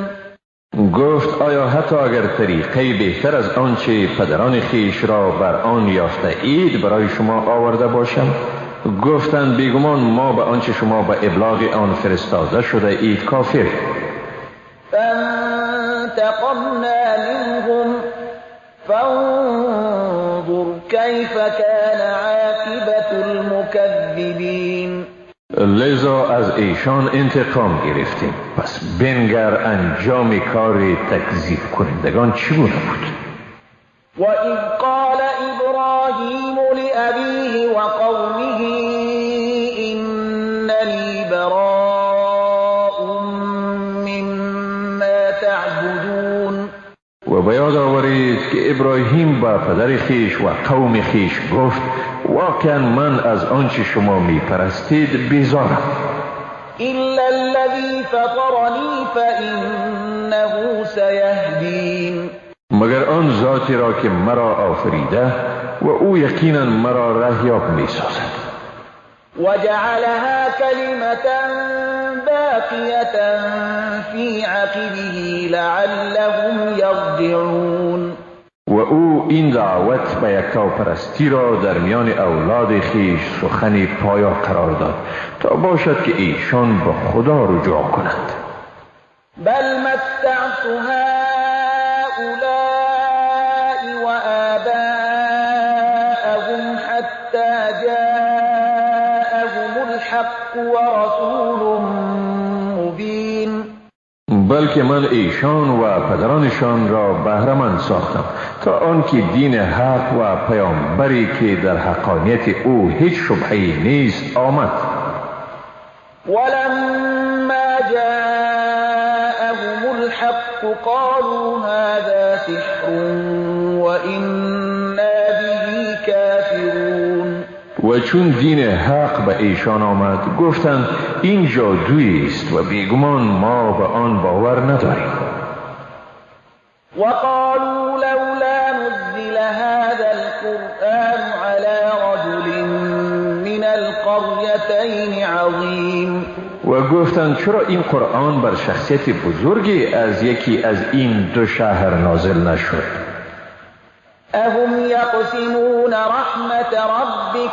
[SPEAKER 2] گفت آیا حتی اگر طریقه بهتر از آنچه پدران خیش را بر آن یافته اید برای شما آورده باشم؟ گفتند بیگمان ما به آنچه شما به ابلاغ آن فرستاده شده اید کافریم.
[SPEAKER 1] فانتقمنا منهم فانظر كيف كان عاقبة المكذبين.
[SPEAKER 2] لذا از ایشان انتقام گرفتیم، پس بنگر انجام کار تکذیب کنندگان چگونه بود.
[SPEAKER 1] وَإِذْ قَالَ إِبْرَاهِيمُ لِأَبِيهِ وَقَوْمِهِ إِنَّنِي بَرَاءٌ مِّمَّا تَعْبُدُونَ.
[SPEAKER 2] و بیاد یاد آورید که ابراهیم با پدر خیش و قوم خیش گفت واقعا من از آنچه شما می پرستید بیزارم.
[SPEAKER 1] إلا الذي فطرني فإنه سيهدين.
[SPEAKER 2] مگر آن ذاتی را که مرا آفریده و او یقینا مرا رهیاب می سازد.
[SPEAKER 1] وجعلها كلمة باقية في عقبه لعلهم يرجعون.
[SPEAKER 2] و او این دعوت به یکتاپرستی را در میان اولاد خیش سخنی پایا قرار داد تا باشد که ایشان به خدا رجوع کنند.
[SPEAKER 1] بل متعت هؤلاء وآباءهم حتى جاءهم الحق ورسول مبین.
[SPEAKER 2] بلکه من ایشان و پدرانشان را بهره‌مند ساختم تا آنکه دین حق و پیامبری که در حقانیت او هیچ شبهه‌ای نیست آمد.
[SPEAKER 1] ولما جاءهم الحق قالوا هذا سحر وإنا به كافرون.
[SPEAKER 2] و چون دین حق به ایشان آمد گفتند این جادویی است و بیگمان ما به آن باور نداریم.
[SPEAKER 1] وقالوا لولا نزل هذا القرآن على رجل من القريتين عظيم.
[SPEAKER 2] و گفتند چرا این قرآن بر شخصیت بزرگی از یکی از این دو شهر نازل نشد؟
[SPEAKER 1] اهم یقسمون رحمت ربک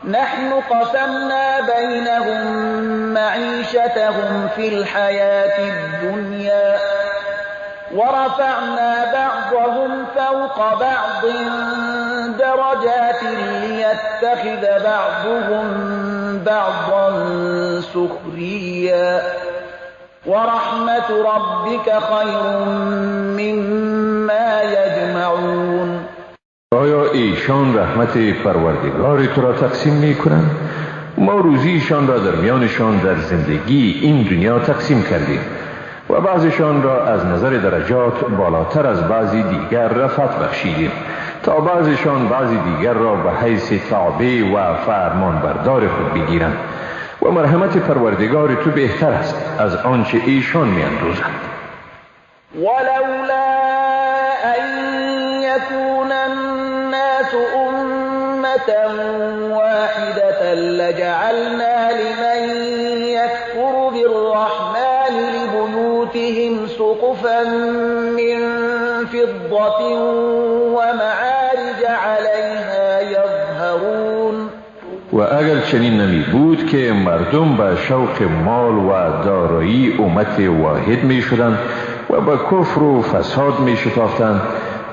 [SPEAKER 1] نحن قسمنا بينهم معيشتهم في الحياة الدنيا ورفعنا بعضهم فوق بعض درجات ليتخذ بعضهم بعضا سخريا ورحمة ربك خير مما يجمعون.
[SPEAKER 2] آیا ایشان رحمت پروردگار تو را تقسیم می کنند؟ ما روزیشان را در میانشان در زندگی این دنیا تقسیم کردیم و بعضشان را از نظر درجات بالاتر از بعضی دیگر رفعت بخشیدیم تا بعضشان بعضی دیگر را به حیث تابع و فرمان بردار خود بگیرند و مرحمت پروردگار تو بهتر است از آنچه ایشان می اندوزند.
[SPEAKER 1] ولولا ان يكون الناس امة واحدة لجعلنا لمن يكفر بالرحمن لبيوتهم سقفا من فضة ومعارج عليها يظهرون.
[SPEAKER 2] و اگر چنین نمی بود که مردم به شوق مال و دارایی امت واحد می شدند و به کفر و فساد می شتافتند،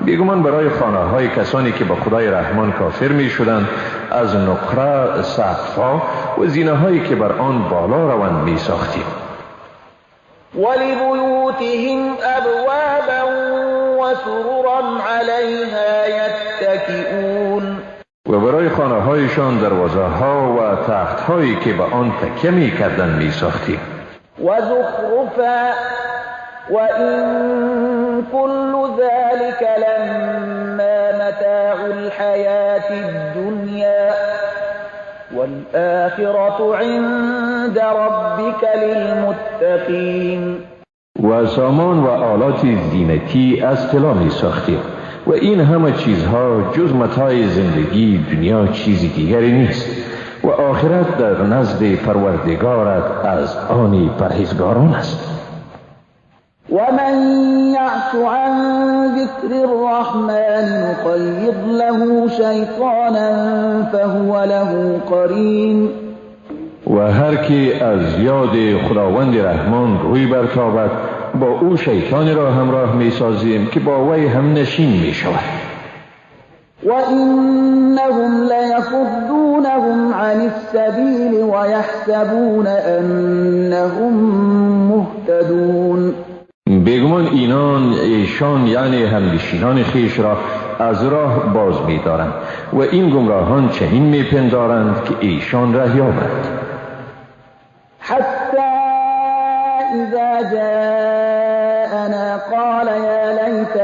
[SPEAKER 2] بیگمان برای خانه های کسانی که به خدای رحمان کافر می شدند از نقره سقف‌ها و زینه هایی که بر آن بالا روند می ساختیم.
[SPEAKER 1] ولبیوتهم ابوابا وسررا علیها یتکئون.
[SPEAKER 2] و برای خانه هایشان دروازه ها و تخت هایی که به آن تکیه می کردند می ساختیم.
[SPEAKER 1] و زخرفا و این كل ذلك لما متاع الحياة الدنيا والآخرة عند ربك للمتقين.
[SPEAKER 2] و سامان و آلات زینتی از طلا می ساختیم و این همه چیزها جز متاع زندگی دنیا چیزی دیگری نیست و آخرت در نزد پروردگارت از آن پرهیزگاران است.
[SPEAKER 1] ومن يعش عن ذكر الرحمن نقيض له شيطانا فهو له قرين.
[SPEAKER 2] و هر کی از یاد خداوند رحمان روی برتابد با او شیطان را همراه می سازیم که با وی هم نشین می شود.
[SPEAKER 1] و انهم لیصدونهم عن السبیل و یحسبون انهم مهتدون.
[SPEAKER 2] بیگمان اینان ایشان یعنی همنشینان خیش را از راه باز می دارند و این گمراهان چنین می پندارند که ایشان رهیابند.
[SPEAKER 1] حتی اذا جاءنا قال یا لیت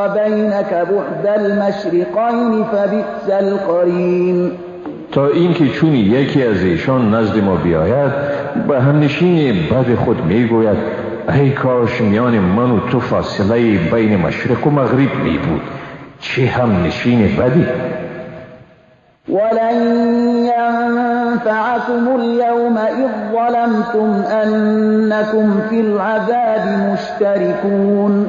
[SPEAKER 1] وبينك بعد المشرقين فبئس القرين.
[SPEAKER 2] تا اینکه چون یکی از ایشان نزد ما بیاید به همنشین بد خود میگوید ای کاش میان من و تو فاصله بین مشرق و مغرب می بود، چه همنشین بدی.
[SPEAKER 1] ولن ينفعكم اليوم إذ ظلمتم أنكم في العذاب مشتركون.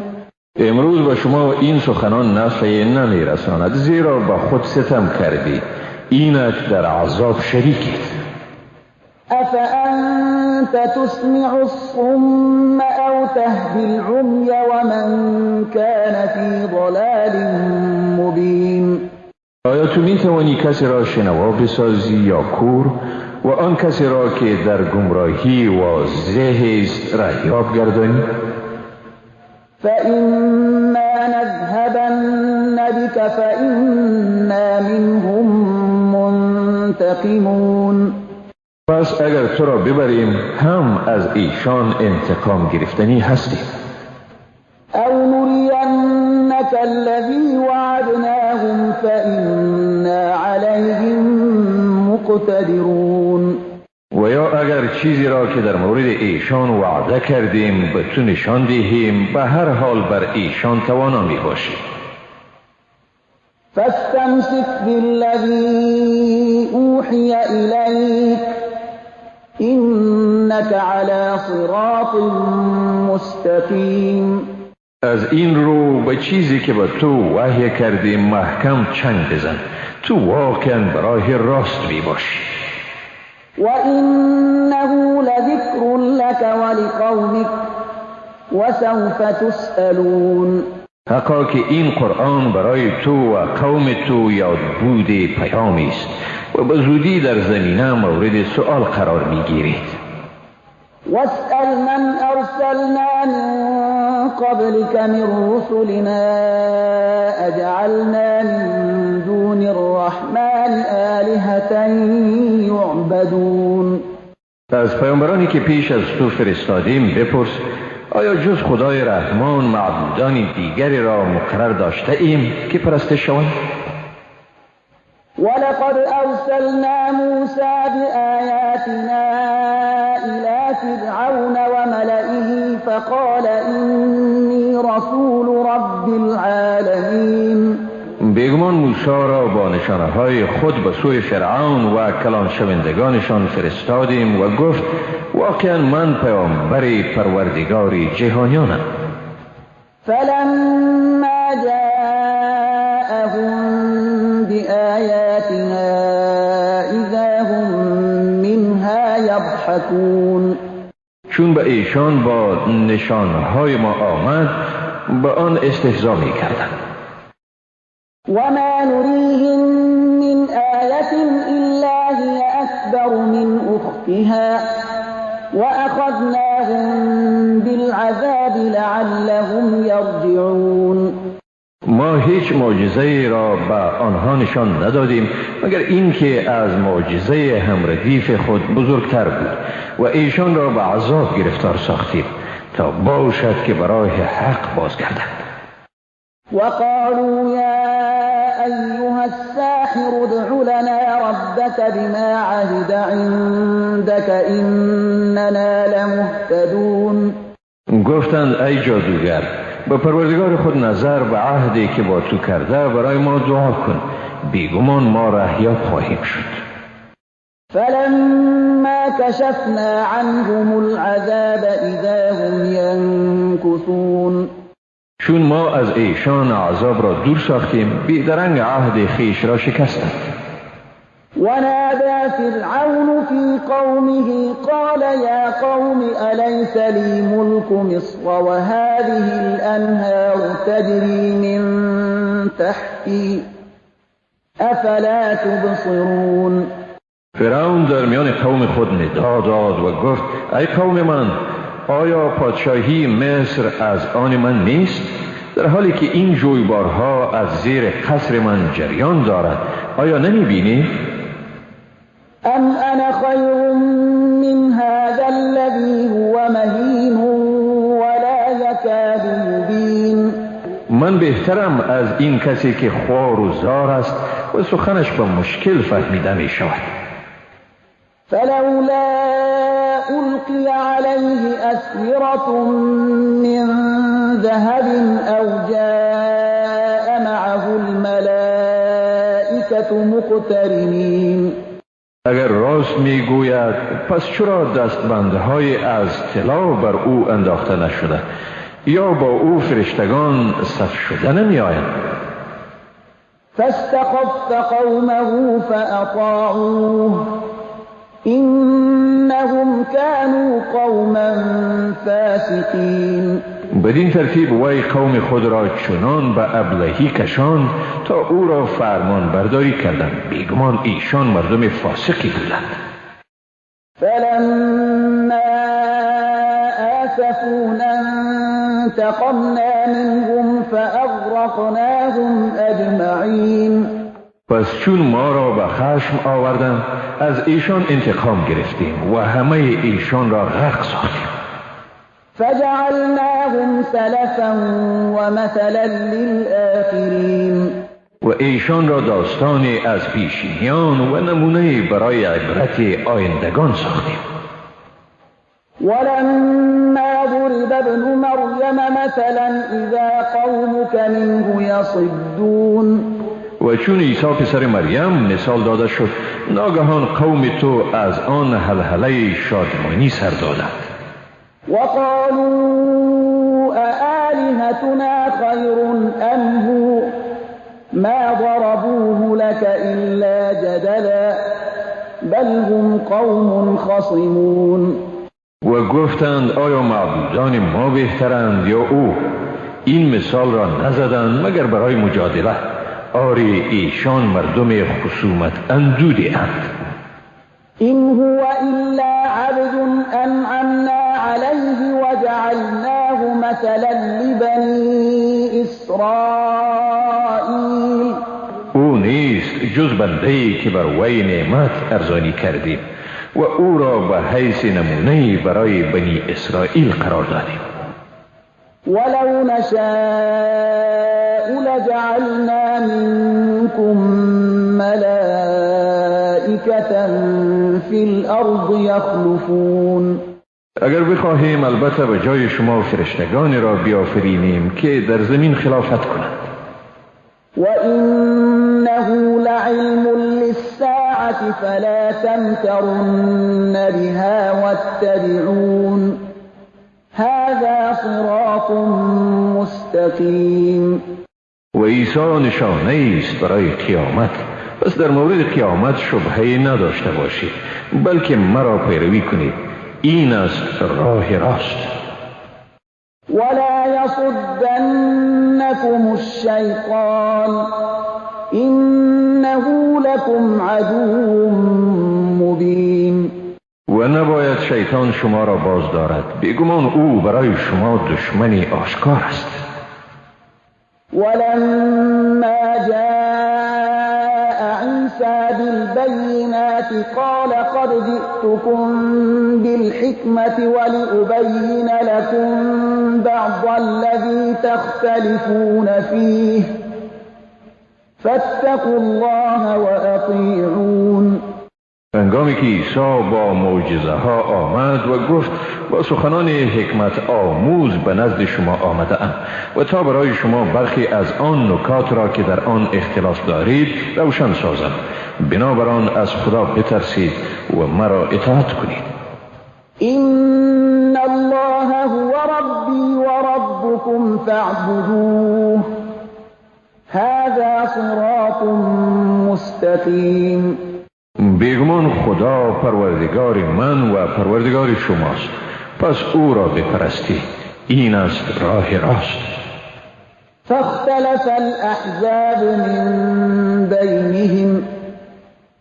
[SPEAKER 2] امروز به شما این سخنان نفعی نمی رساند، زیرا به خود ستم کردید، اینک در عذاب شریکید.
[SPEAKER 1] أفأنت تسمع الصم أو تهدي العمي ومن كان في ضلال مبين.
[SPEAKER 2] آیا تو می توانی کسی را شنوا بسازی یا کور و آن کسی را که در گمراهی واضح است رهیاب گردانی؟
[SPEAKER 1] فإما نذهبن بك فإنا منهم منتقمون.
[SPEAKER 2] پس اگر تو را ببریم هم از ایشان انتقام گرفتنی هستیم.
[SPEAKER 1] أو نرينك الذي وعدناهم فإنا عليهم مقتدرون.
[SPEAKER 2] و یا اگر چیزی را که در مورد ایشان وعده کردیم به تو نشان دهیم، به هر حال بر ایشان توانا می باشیم.
[SPEAKER 1] فاستمسك بالذي أوحي إليك إنك على صراط مستقيم.
[SPEAKER 2] از این رو به چیزی که به تو وحی کردیم محکم چنگ بزن، تو واقعا به راه راست می باشی.
[SPEAKER 1] وإنه لذكر لك ولقومك وسوف تسألون.
[SPEAKER 2] حقا که این قرآن برای تو و قوم تو یاد بود پیامی است و به زودی در زمینه مورد سؤال قرار می گیرید.
[SPEAKER 1] واسأل من أرسلنا من قبلك من رسلنا أجعلنا من دون الرحمن آلهة يعبدون.
[SPEAKER 2] از پیامبرانی که پیش از تو فرستادیم بپرس آیا جز خدای رحمان معبودان دیگری را مقرر داشته ایم که پرستش شوند؟
[SPEAKER 1] ولقد أرسلنا موسى بآياتنا إلى فرعون وملئه فقال إني رسول رب العالمين.
[SPEAKER 2] بیگمان موسی را با نشانه‌های خود به سوی فرعون و کلان شوندگانشان فرستادیم و گفت واقعا من پیامبر پروردگار جهانیانم.
[SPEAKER 1] فلما جاءهم بآياتنا إذا هم منها يضحكون.
[SPEAKER 2] چون به ایشان با نشانهای ما آمد به آن استهزا می کردند.
[SPEAKER 1] وما نريهم من آية إلا هي أكبر من أختها وأخذناهم بالعذاب لعلهم يرجعون.
[SPEAKER 2] ما هیچ معجزه‌ای را به آنها نشان ندادیم مگر اینکه از معجزه همردیف خود بزرگتر بود و ایشان را به عذاب گرفتار ساختیم تا باشد که برای حق بازگردند.
[SPEAKER 1] وقالوا يا أيها الساحر ادع لنا ربك بما عهد عندك إننا لمهتدون.
[SPEAKER 2] گفتند ای جادوگر به پروردگار خود نظر به عهدی که با تو کرده برای ما دعا کن، بیگمان ما رهیاب خواهیم شد.
[SPEAKER 1] فلما كشفنا عنهم العذاب إذا هم ينكثون.
[SPEAKER 2] چون ما از ایشان عذاب را دور ساختیم بیدرنگ عهد خیش را شکستند.
[SPEAKER 1] ونادى فرعون في قومه قال يا قوم أليس لي ملك مصر وهذه الأنهار تجري من تحتي أفلا تبصرون.
[SPEAKER 2] فرعون در میان قوم خود ندا داد و گفت ای قوم من، آیا پادشاهی مصر از آن من نیست؟ در حالی که این جویبارها از زیر قصر من جریان دارد، آیا نمی بینی؟
[SPEAKER 1] أم أنا خير من هذا الذي هو مهين ولا يكاد يبين.
[SPEAKER 2] من بهترم از این کسی که خوار و زار است و سخنش به مشکل فهمیده می شود.
[SPEAKER 1] فلولا ألقي عليه أسورة من ذهب أو جاء معه الملائكة مقترنين.
[SPEAKER 2] اگر راست میگوید پس چرا دستبندهای از طلا بر او انداخته نشده یا با او فرشتگان صف شده نمی آیند؟
[SPEAKER 1] فاستخف قومه فأطاعوه إنهم كانوا قوما فاسقين.
[SPEAKER 2] بدین ترتیب وی قوم خود را چنان به ابلهی کشاند تا او را فرمان برداری کردند. بیگمان ایشان مردم فاسقی بودند.
[SPEAKER 1] فلما آسفونا انتقمنا منهم فأغرقناهم أجمعين.
[SPEAKER 2] پس چون ما را به خشم آوردند از ایشان انتقام گرفتیم و همه ایشان را غرق ساختیم.
[SPEAKER 1] فجعلناهم سلفا ومثلا للآخرين.
[SPEAKER 2] و ایشان را داستانی از پیشینیان و نمونه برای عبرت آیندگان ساختیم.
[SPEAKER 1] ولما ضرب ابن مریم مثلا اذا قومك منه یصدون.
[SPEAKER 2] و چون عیسی پسر مریم مثال داده شد ناگهان قوم تو از آن هلهله شادمانی سر دادند.
[SPEAKER 1] وقالوا أآلهتنا خير أم هو ما ضربوه لك إلا جدلا بل هم قوم خصمون.
[SPEAKER 2] و گفتند آیا معبودان ما بهترند یا او؟ این مثال را نزدند مگر برای مجادله. آری ایشان مردم خصومت اندوده اند.
[SPEAKER 1] إن هو إلا عبد أنعمنا عليه وجعلناه مثلا لبني إسرائيل.
[SPEAKER 2] او نیست جز بنده‌ای که بر وی نعمت ارزانی کردیم و او را به حیث نمونه برای بنی اسرائیل قرار دادیم.
[SPEAKER 1] ولو نشاء لجعلنا منكم ملائكة في الأرض يخلفون.
[SPEAKER 2] اگر بخواهیم البته به جای شما فرشتگانی را بیافرینیم که در زمین خلافت کنند.
[SPEAKER 1] وإنه لعلم للساعة فلا تمترن بها واتبعون هذا صراط مستقیم.
[SPEAKER 2] و عیسی نشانه است برای قیامت، پس در مورد قیامت شبهه نداشته باشید بلکه مرا پیروی کنید، این است راه راست.
[SPEAKER 1] ولا يصدنكم الشيطان إنه لكم عدو مبين.
[SPEAKER 2] و نباید شیطان شما را باز دارد، بیگمان او برای شما دشمنی آشکار است.
[SPEAKER 1] ولما جاء عيسى بالبينات قال قد جئتكم بالحكمة ولأبين لكم بعض الذي تختلفون فيه فاتقوا الله وأطيعون.
[SPEAKER 2] هنگامی که عیسی با معجزه ها آمد و گفت با سخنان حکمت آموز به نزد شما آمده ام و تا برای شما برخی از آن نکات را که در آن اختلاف دارید روشن سازم، بنابراین از خدا بترسید و مرا اطاعت کنید.
[SPEAKER 1] این الله هو ربی و ربکم فاعبدوه هذا صراط مستقیم.
[SPEAKER 2] بیگمان خدا پروردگار من و پروردگار شماست، پس او را بپرستید، این است راه راست.
[SPEAKER 1] فاختلف الأحزاب من بينهم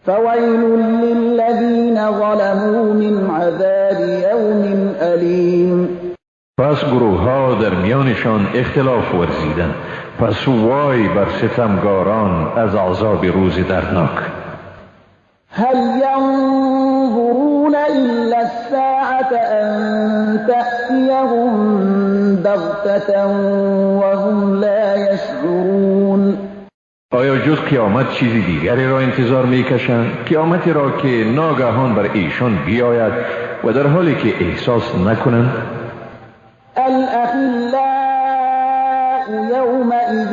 [SPEAKER 1] فويل للذين ظلموا من عذاب يوم أليم.
[SPEAKER 2] پس گروه ها در میانشان اختلاف ورزیدند، پس وای بر ستمگاران از عذاب روز دردناک.
[SPEAKER 1] هل ينظرون إلا الساعة أن تأتيهم بغتة وهم لا يشعرون.
[SPEAKER 2] آیا جز قیامت چیزی دیگری را انتظار می‌کشند؟ قیامتی را که ناگهان بر ایشان بیاید و در حالی که احساس نکنند؟
[SPEAKER 1] الأخلاء يومئذ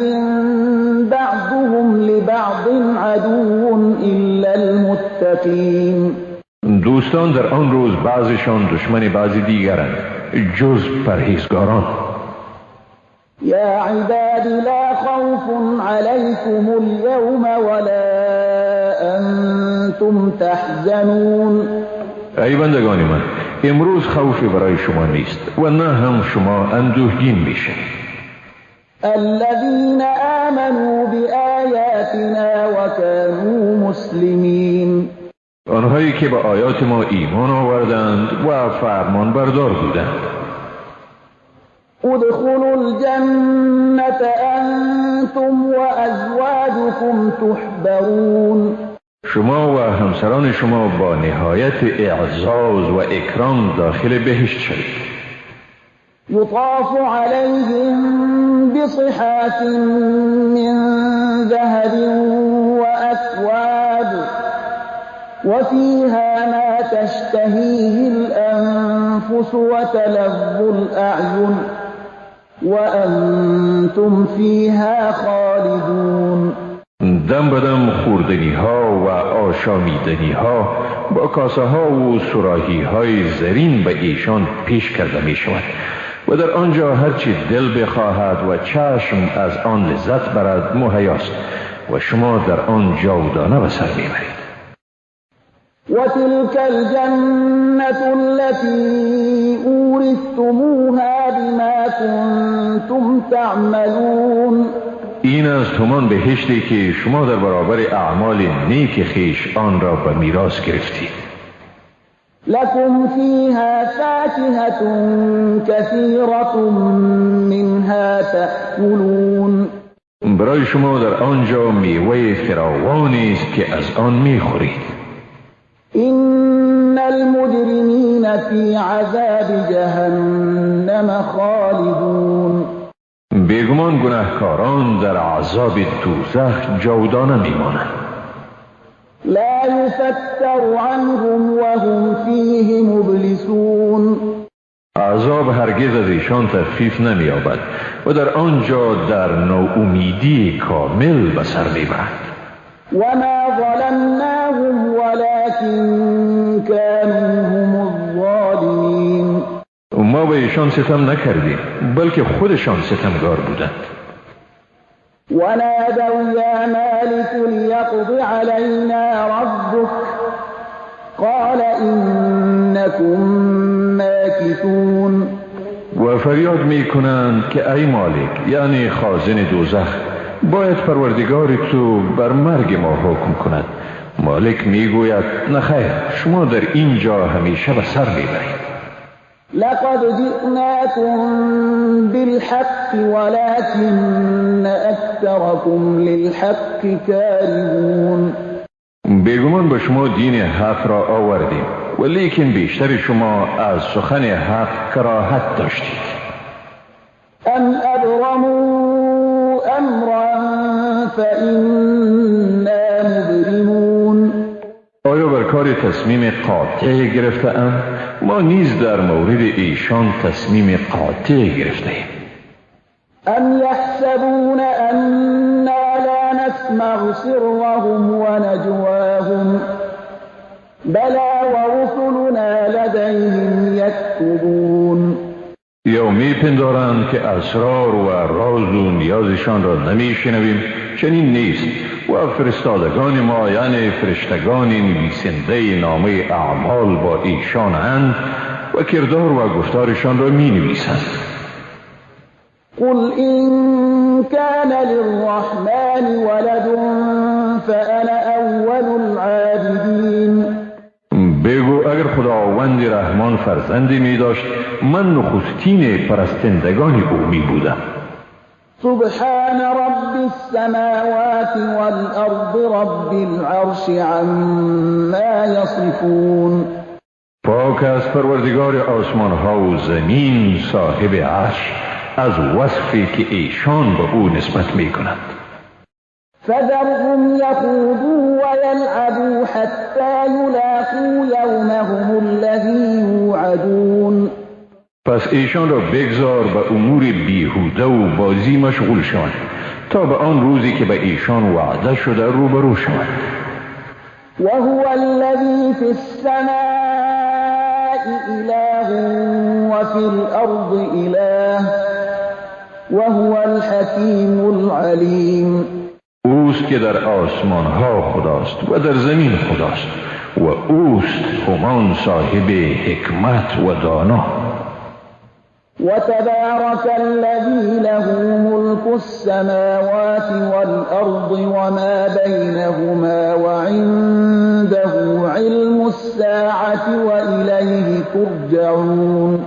[SPEAKER 1] بعضهم لبعض عدو إلا المتقين.
[SPEAKER 2] دوستان در آن روز بعضشان دشمن بعضی دیگرند جز پرهیزگاران.
[SPEAKER 1] يا عباد لا خوف عليكم اليوم ولا أنتم تحزنون.
[SPEAKER 2] ای بندگان من، امروز خوفی برای شما نیست و نه هم شما اندوهگین میشید.
[SPEAKER 1] الذين آمنوا بآياتنا وكانوا مسلمين.
[SPEAKER 2] آنهایی که به آیات ما ایمان آوردند و فرمان بردار بودند.
[SPEAKER 1] ادخلوا الجنة أنتم وأزواجكم تحبرون.
[SPEAKER 2] شما و همسران شما با نهایت اعزاز و اکرام داخل بهشت شوید.
[SPEAKER 1] يطاف عليهم بصحاف من ذهب وأكواب وفيها ما تشتهيه الأنفس وتلذ الأعين وأنتم فيها خالدون.
[SPEAKER 2] دم بدم خوردنی ها و آشامیدنی ها با کاسه ها و صراحی های زرین به ایشان پیش کرده می شود و در آنجا هرچی دل بخواهد و چشم از آن لذت برد مهیاست و شما در آن جاودانه به سر میبرید.
[SPEAKER 1] وتلك الجنة التي أورثتموها بما كنتم تعملون.
[SPEAKER 2] این است همان بهشتی که شما در برابر اعمال نیک خویش آن را به میراث گرفتید.
[SPEAKER 1] لكم فيها فاكهة كثيرة منها تأكلون.
[SPEAKER 2] برای شما در آنجا میوه فراوانی است که از آن میخورید.
[SPEAKER 1] إن المجرمين في عذاب جهنم خالدون.
[SPEAKER 2] بیگمان گناهکاران در عذاب دوزخ جاودانه میمانند.
[SPEAKER 1] لا يفتر عنهم وهم فيه مبلسون.
[SPEAKER 2] عذاب هرگز از ایشان تخفیف نمی‌یابد و در آنجا در ناامیدی کامل به سر میبرند.
[SPEAKER 1] وما ظلمناهم ولكن كانوا هم الظالمين.
[SPEAKER 2] ما به ایشان ستم نکردیم بلکه خودشان ستمگار بودند.
[SPEAKER 1] ونادوا يا مالك ليقض علينا ربك قال إنكم ماكثون.
[SPEAKER 2] و فریاد می کنند که ای مالک، یعنی خازن دوزخ، باید پروردگار تو بر مرگ ما حکم کند. مالک می گوید نخیر، شما در اینجا همیشه به سر میبرید.
[SPEAKER 1] لقد جئناكم بالحق ولكن أكثركم للحق كارهون.
[SPEAKER 2] بیگمان به شما دین حق را آوردیم ولیکن بیشتر شما از سخن حق کراهت داشتید.
[SPEAKER 1] ام ابرموا امرا فإنا مبرمون.
[SPEAKER 2] آیا بر کار تصمیم قاطع گرفته اند؟ ما نیز در مورد ایشان تصمیم قاطع گرفته ایم.
[SPEAKER 1] ام يحسبون أنا لا نسمع سرهم ونجواهم بلى ورسلنا لديهم يكتبون.
[SPEAKER 2] یا می پندارند که اسرار و راز و نیازشان را نمی شنویم؟ چنین نیست و فرستادگان ما یعنی فرشتگان نویسنده نامه اعمال با ایشان اند و کردار و گفتارشان را می نویسند.
[SPEAKER 1] قل إن كان للرحمن ولد فأنا أول العابدين.
[SPEAKER 2] بگو اگر خداوند رحمان فرزندی می داشت من نخستین پرستندگان او می بودم.
[SPEAKER 1] سبحان رب السماوات والأرض رب العرش عما يصفون.
[SPEAKER 2] پاک است پروردگار آسمان ها و زمین صاحب عرش از وصفی که ایشان به او نسبت می کنند.
[SPEAKER 1] فذرهم یخوضوا و یلعبوا حتی یلاقوا یومهم الذی یوعدون.
[SPEAKER 2] پس ایشان را بگذار به امور بیهوده و بازی مشغول شوند تا به آن روزی که به ایشان وعده شده روبرو شوند.
[SPEAKER 1] وهو الذی فی السماء اله وفي الارض اله وهو الحکیم العلیم.
[SPEAKER 2] اوست که در آسمان ها خداست و در زمین خداست و اوست همان صاحب حکمت و دانا.
[SPEAKER 1] وتبارك الذي له ملك السماوات والأرض وما بينهما وعنده علم الساعة وإليه ترجعون.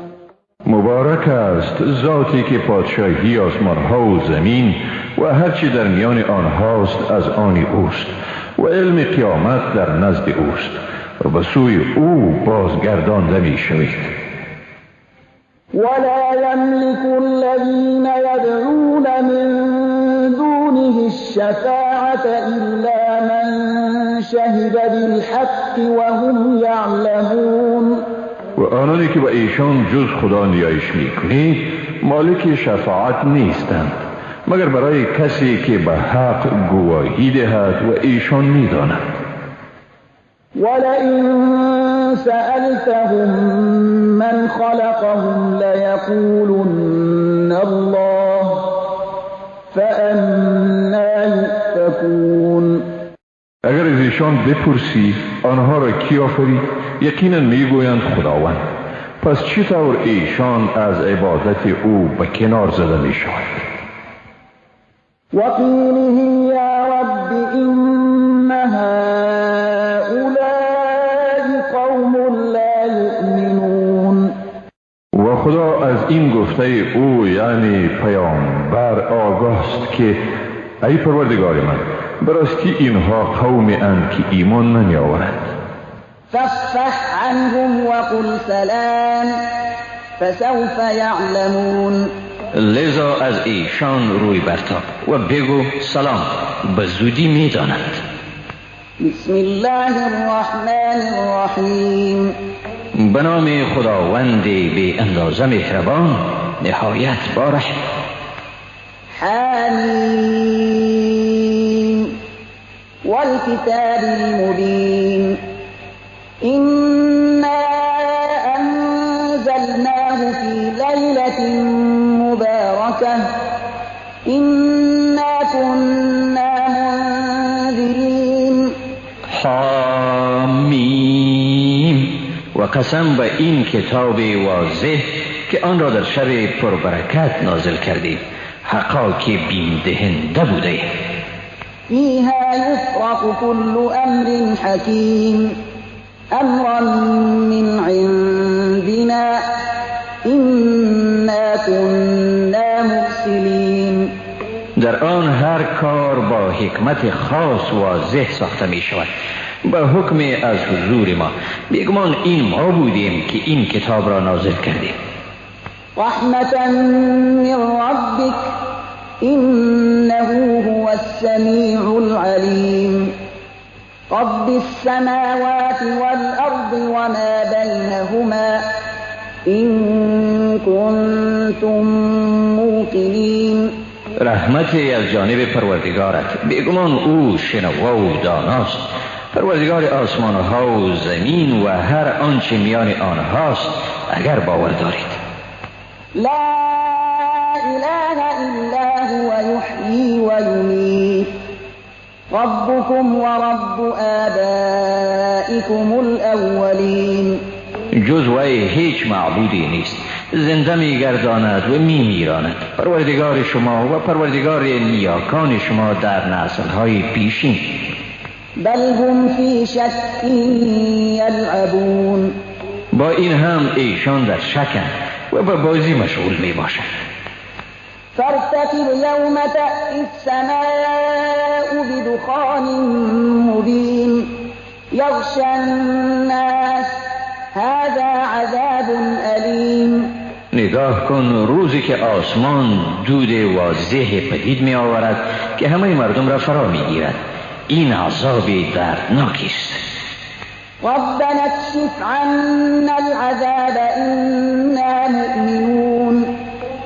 [SPEAKER 2] مبارک است ذاتی که پادشاهی آسمان ها و زمین و هرچی در میان آنهاست از آن اوست و علم قیامت در نزد اوست و به سوی او بازگردانده می شوید.
[SPEAKER 1] ولا يملك الذين يدعون من دونه الشفاعة إلا من شهد بالحق وهم يعلمون.
[SPEAKER 2] و آنانی که به ایشان جز خدا نیایش میکنی مالک شفاعت نیستند مگر برای کسی که به حق گواهی دهد و ایشان میدانند.
[SPEAKER 1] ولئن سألتهم من خلقهم ليقولن الله فأنا يؤفكون.
[SPEAKER 2] اگر از ایشان بپرسی آنها را کی آفرید یقینا میگویند خداوند. پس چطور ایشان از عبادت او به کنار زده میشوند؟
[SPEAKER 1] وقیله یا رب ان هؤلاء قوم لا یؤمنون.
[SPEAKER 2] و خدا از این گفته او یعنی پیامبر آگاست که ای پروردگار من براستی اینها قومی اند که ایمان نمی آورند.
[SPEAKER 1] فاصفح عنهم وقل سلام فسوف يعلمون.
[SPEAKER 3] لذا از ایشان روی برتاب و بگو سلام به زودی می دانند.
[SPEAKER 1] بسم الله الرحمن الرحیم.
[SPEAKER 3] به نام خداوند بی اندازه مهربان نهایت بارحم.
[SPEAKER 1] حمیم والکتاب المبین إنا أنزلناه في ليلة مباركة إنا كنا منذرين.
[SPEAKER 3] حامیم و قسم به این کتاب واضح که آن را در شب پربرکت نازل کردیم حقا که بیم دهنده بوده.
[SPEAKER 1] فيها يفرق كل أمر حكيم امرا من عندنا انا كنا مرسلین.
[SPEAKER 3] در آن هر کار با حکمت خاص واضح ساخته می شود به حکم از حضور ما. بیگمان این ما بودیم که این کتاب را نازل کردیم.
[SPEAKER 1] رحمتا من ربک انه هو السمیع العلیم. رب السماوات والأرض وما بينهما إن كنتم موقنين.
[SPEAKER 3] رحمتی از جانب پروردگارت بیگمان او شنوا و داناست. پروردگار آسمان ها و زمین و هر آنچه میان آنهاست اگر باور دارید.
[SPEAKER 1] لا اله الا هو یحیی و یمیت ربكم ورب آبائكم الأولين.
[SPEAKER 3] جز وی هیچ معبودی نیست. زنده میگرداند و میمیراند. پروردگار شما و پروردگار نیاکان شما در نسل‌های پیشین.
[SPEAKER 1] بل هم فی شک یلعبون.
[SPEAKER 3] با این هم ایشان در شکند و به بازی مشغول می باشند.
[SPEAKER 1] فارتقب یوم تأتی السماء بدخان مبین یغشی الناس هذا
[SPEAKER 3] نگاه کن روزی که آسمان دود واضح پدید می آورد که همه مردم را فرا می گیرد. این عذاب دردناکی است.
[SPEAKER 1] ربنا اكشف عنا العذاب إنا مؤمنون.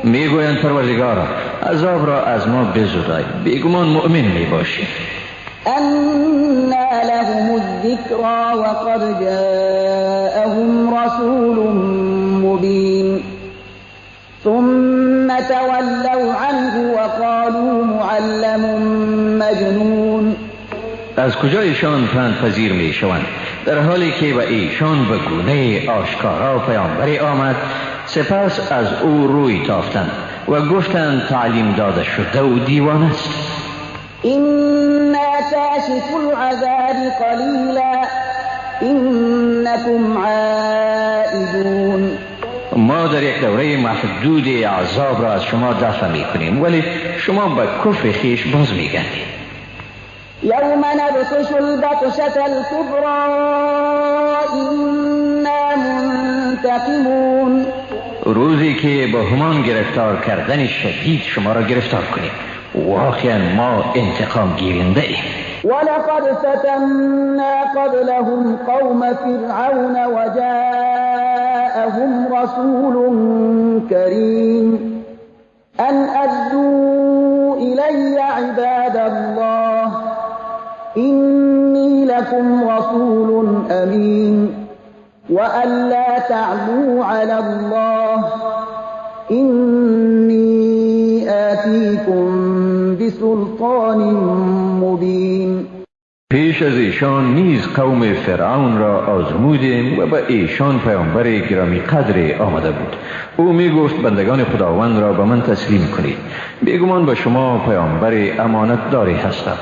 [SPEAKER 3] میگویند پروردگارا عذاب را از ما بزدای، بیگمان مؤمن می باشی.
[SPEAKER 1] أنى لهم الذكرى وقد جاءهم رسول مبين ثم تولوا عنه وقالوا معلم مجنون.
[SPEAKER 3] از کجا ایشان پند پذیر می شوند در حالی که به ایشان به گونه آشکارا پیامبری آمد، سپس از او روی تافتند و گفتند تعلیم داده شده و دیوان است.
[SPEAKER 1] إنا كاشف العذاب قليلا إنكم عائدون.
[SPEAKER 3] ما در یک دوره محدود عذاب را از شما دفع می کنیم، ولی شما به کفر خویش باز می گردید.
[SPEAKER 1] يوم نبطش البطشة الكبرى إنا منتقمون.
[SPEAKER 3] روزی که با همان گرفتار کردن شدید شما را گرفتار کنیم، واقعا ما انتقام گیرنده ایم.
[SPEAKER 1] ولقد فتنا قبلهم قوم فرعون وجاءهم رسول كريم أن أدوا إلي عباد الله إني لكم رسول أمين وأن لا تعلوا على الله إني آتيكم بسلطان مبين.
[SPEAKER 2] پیش از ایشان نیز قوم فرعون را آزمودیم و به ایشان پیامبر گرامی قدر آمده بود. او می گفت بندگان خداوند را به من تسلیم کنید، بیگمان به شما پیامبر امانت داری هستم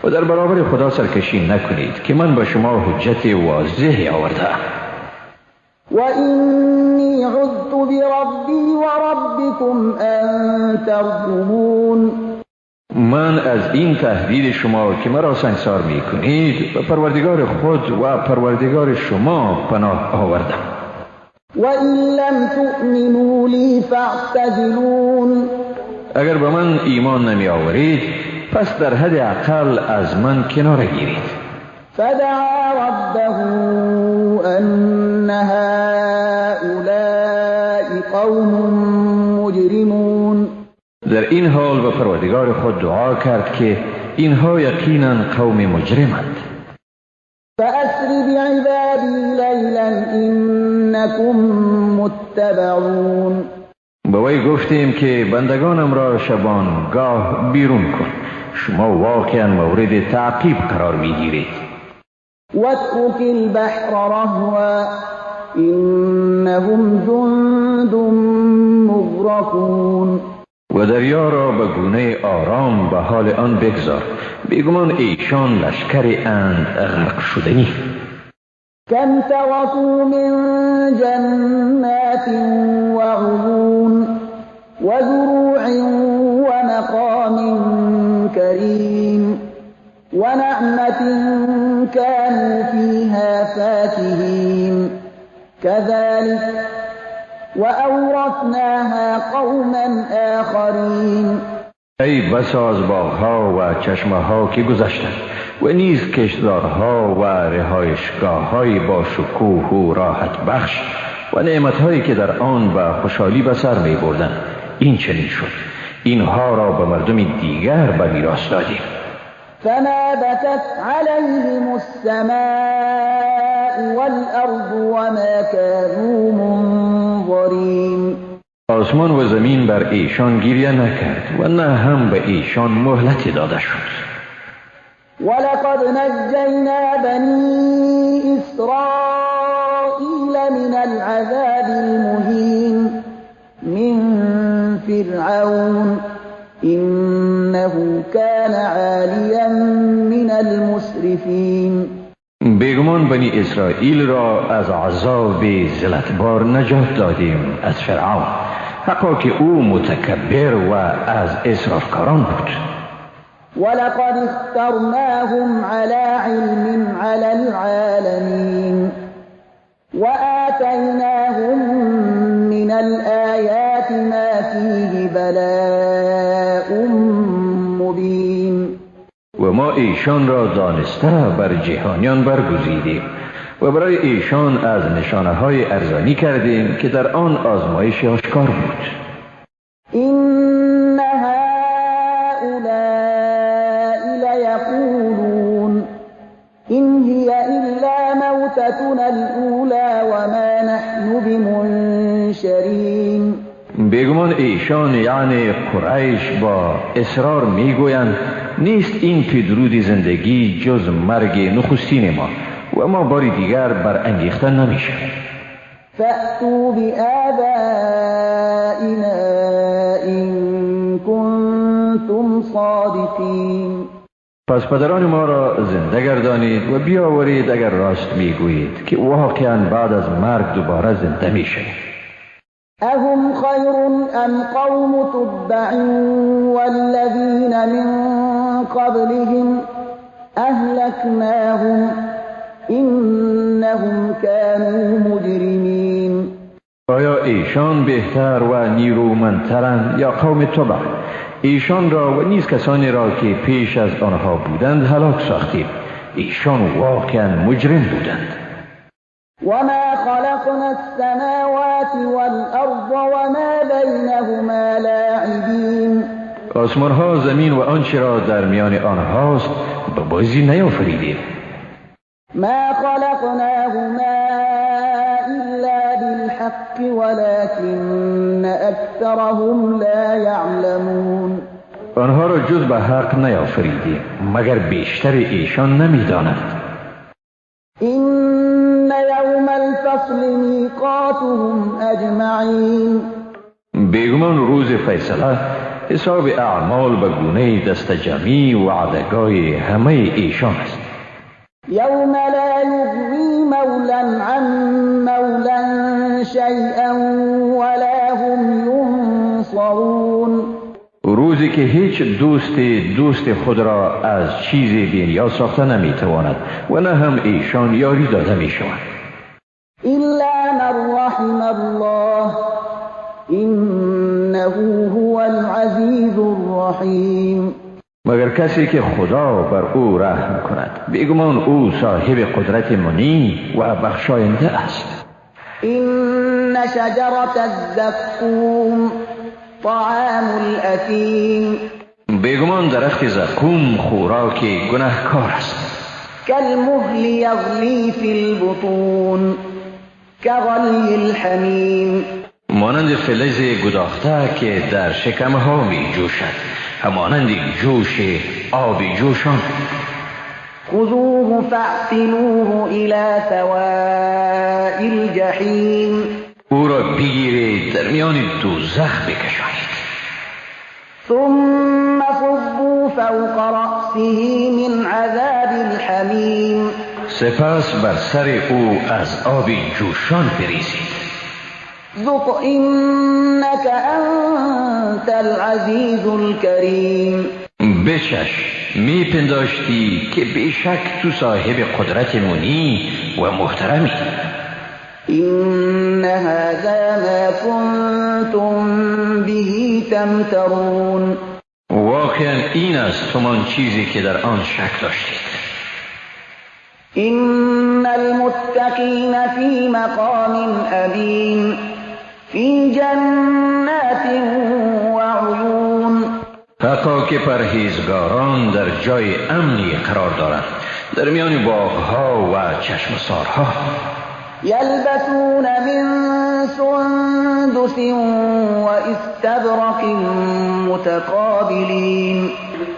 [SPEAKER 2] و در برابر خدا سرکشی نکنید که من به شما حجت واضحی آوردم.
[SPEAKER 1] وإني عذت بربي وربكم أن ترجمون.
[SPEAKER 2] من از این تهدید شما که مرا سنگسار می کنید به پروردگار خود و پروردگار شما پناه آوردم.
[SPEAKER 1] وإن لم تؤمنوا لي فاعتزلون.
[SPEAKER 2] اگر به من ایمان نمی آورید پس در حد اقل از من کنار گیرید.
[SPEAKER 1] فدعا ربه أن هؤلاء قوم مجرمون.
[SPEAKER 2] در این حال به پروردگار خود دعا کرد که اینها یقینا قوم مجرمند.
[SPEAKER 1] فأسر بعبادي ليلا إنكم متبعون.
[SPEAKER 2] به وی گفتیم که بندگانم را شبانگاه بیرون کن، شما واقعا مورد تعقیب قرار میگیرید.
[SPEAKER 1] واترك البحر رهوا إنهم جند مغرقون.
[SPEAKER 2] و دریا را به گونه آرام به حال آن بگذار، بیگمان ایشان لشکری اند غرق شدنی.
[SPEAKER 1] كم تركوا من جنات وعيون وزروع ومقام كريم ونعمة كانوا فيها فاكهين كذلك وأورثناها قوما آخرين.
[SPEAKER 2] ای بسا از باغها و چشمه‌ها که گذشتند و نیز کشتزارها و رهایشگاه‌های با شکوه و راحت بخش و نعمت‌هایی که در آن به خوشحالی به سر می‌بردند. این چنین شد، اینها را به مردم دیگر به میراث دادیم.
[SPEAKER 1] فنابتت عليهم السماء والأرض وما كانوا منظرين.
[SPEAKER 2] آسمان و زمین بر ایشان گریه نکرد و نه هم به ایشان مهلتی داده شد.
[SPEAKER 1] ولقد نجينا بني إسرائيل من العذاب المهين من فرعون إنه كان عاليا من المسرفين.
[SPEAKER 2] بیگمان بنی اسرائیل را از عذاب ذلتبار نجات دادیم از فرعون، حقا که او متکبر و از اسرافکاران بود.
[SPEAKER 1] ولقد اخترناهم على علم على العالمين وآتيناهم من الآيات
[SPEAKER 2] ما ایشان را دانسته بر جهانیان برگزیدیم و برای ایشان از نشانه های ارزانی کردیم که در آن آزمایش آشکار بود.
[SPEAKER 1] إن هؤلاء ليقولون إن هي إلا موتتنا الأولى وما نحن بمنشرين.
[SPEAKER 2] بیگمان ایشان یعنی قریش با اصرار میگویند نیست این پیدرود زندگی جز مرگ نخستین ما و ما باری دیگر برانگیختن نمیشه.
[SPEAKER 1] فأتوا بآبائنا إن كنتم صادقين.
[SPEAKER 2] پس پدران ما را زنده گردانید و بیاورید اگر راست میگویید که واقعا بعد از مرگ دوباره زنده میشه.
[SPEAKER 1] أهم خير أم قوم تبع والذين من قبلهم أهلكناهم إنهم كانوا مجرمين.
[SPEAKER 2] آیا ایشان بهتر و نیرومندترند یا قوم تبع؟ ایشان را و نیز کسانی را که پیش از آنها بودند هلاک ساختیم. ایشان واقعا مجرم بودند.
[SPEAKER 1] وما خلقنا السماوات والأرض وما بينهما لاعبين.
[SPEAKER 2] آسمان ها، زمین و آنچه را در میان آنهاست به بازی نیافریدیم.
[SPEAKER 1] ما خلقناهما إلا بالحق ولكن أكثرهم لا يعلمون.
[SPEAKER 2] آنها را جز به حق نیافریدیم مگر بیشتر ایشان نمیدانند.
[SPEAKER 1] إن يوم الفصل ميقاتهم أجمعين.
[SPEAKER 2] بیگمان روز فیصله حساب اعمال به گونه دست جمعی و وعدگاه همه ایشان است.
[SPEAKER 1] يوم لا يغني مولا عن مولا شيئا ولا هم ينصرون.
[SPEAKER 2] روزی که هیچ دوست خود را از چیزی بی‌نیاز ساخته نمیتواند و نه هم ایشان یاری داده میشوند.
[SPEAKER 1] إلا من رحم الله إنه هو العزيز الرحيم.
[SPEAKER 2] مگر کسی که خدا بر او رحم کند، بیگمان او صاحب قدرت منی و بخشاینده است.
[SPEAKER 1] إن شجرة الزقوم طعام الأثيم.
[SPEAKER 2] بیگمان درخت زقوم خوراک گناهکار است.
[SPEAKER 1] كالمهل يغلي في البطون كغلي الحميم.
[SPEAKER 2] مانند فلز گداخته که در شکمها می جوشد، همانند جوش آبی جوشان.
[SPEAKER 1] خذوه فاعتلوه إلى سواء الجحيم.
[SPEAKER 2] او را بگیرید در میان دوزخ بکشانید.
[SPEAKER 1] ثم صبوا فوق رأسه من عذاب الحميم.
[SPEAKER 2] سپس بر سر او از آب جوشان بریزید.
[SPEAKER 1] ذق إنك أنت العزيز الكريم.
[SPEAKER 2] بچش، می پنداشتی که بیشک تو صاحب قدرت منی و محترمی.
[SPEAKER 1] إن هذا ما كنتم به تمترون.
[SPEAKER 2] واقعا این است همان چیزی که در آن شک داشتید.
[SPEAKER 1] إن المتقين في مقام أمين في جنات وعيون.
[SPEAKER 2] حقا که پرهیزگاران در جای امنی قرار دارند، در میان باغها و چشمسارها.
[SPEAKER 1] يلبسون من سندس واستبرق متقابلين.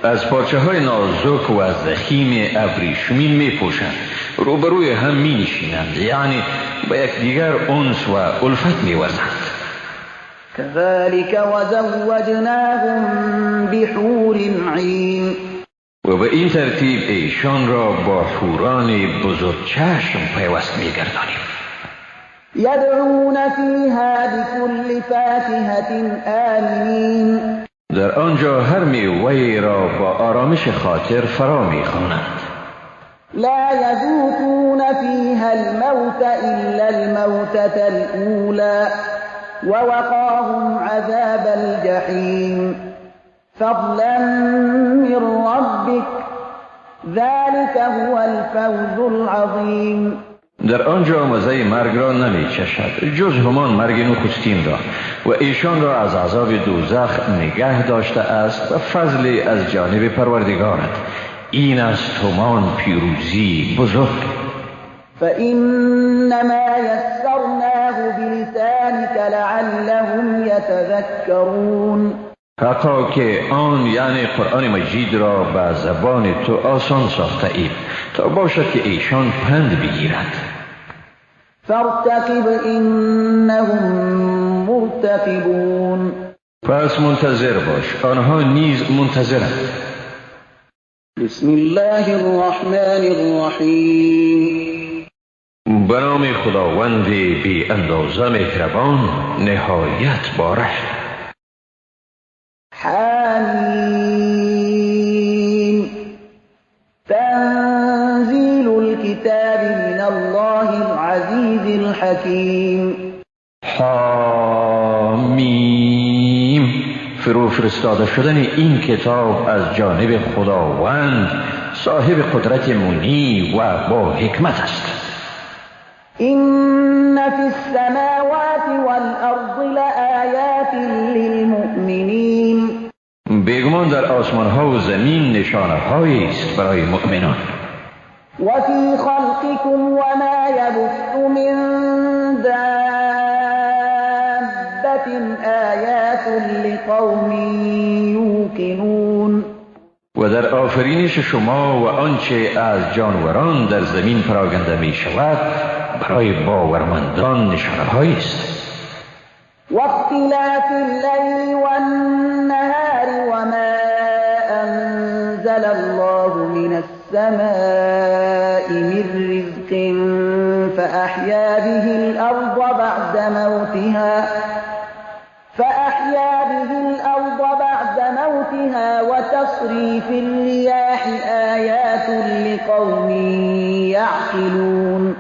[SPEAKER 2] از پارچه های نازک و از زخیم ابریشمین می پوشند، روبروی هم می نشینند، یعنی با یکدیگر انس و الفت می ورزند.
[SPEAKER 1] كذلك وزوجناهم بحور عين.
[SPEAKER 2] و به این ترتیب ایشان را با حوران بزرگ چشم پیوست می گردانیم.
[SPEAKER 1] يدعون فيها بكل فاكهة آمنين.
[SPEAKER 2] در آنجا هر میوه‌ای را با آرامش خاطر فرا می خوانند.
[SPEAKER 1] لا يذوقون فيها الموت إلا الموتة الأولى ووقاهم عذاب الجحيم فضلا من ربك ذلك هو الفوز العظیم.
[SPEAKER 2] در آنجا مزه مرگ را نمی چشد جز همان مرگ نخستین را و ایشان را از عذاب دوزخ نگه داشته است و فضلی از جانب پروردگارت. این است همان پیروزی بزرگ.
[SPEAKER 1] فإنما يسرناه بلسانك لعلهم يتذكرون.
[SPEAKER 2] حقا که آن یعنی قرآن مجید را به زبان تو آسان ساخته ایم تا باشد که ایشان پند بگیرند.
[SPEAKER 1] فارتقب انهم مرتقبون.
[SPEAKER 2] پس منتظر باش، آنها نیز منتظرند.
[SPEAKER 1] بسم الله الرحمن الرحیم.
[SPEAKER 2] به نام خداوند بی اندازه مهربان نهایت باره.
[SPEAKER 1] حمیم. تنزیل الكتاب من الله العزیز الحکیم.
[SPEAKER 2] حمیم. فرو فرستاده شدن این کتاب از جانب خداوند صاحب قدرت منی و با حکمت است.
[SPEAKER 1] این فی السماوات والارض لآیات للمؤمنین.
[SPEAKER 2] بیگمان در آسمان ها و زمین نشانه هایی است برای مؤمنان.
[SPEAKER 1] و فی خلقکم و ما یبث من دابة آیات لقوم یوقنون.
[SPEAKER 2] و در آفرینش شما و آنچه از جانوران در زمین پراگنده می شود برای باورمندان نشانه هایی است.
[SPEAKER 1] و اختلاف اللیل و النهار و ما انزل الله من السماء من رزق فأحیا به الأرض بعد موتها وتصريف الرياح آیات لقوم یعقلون.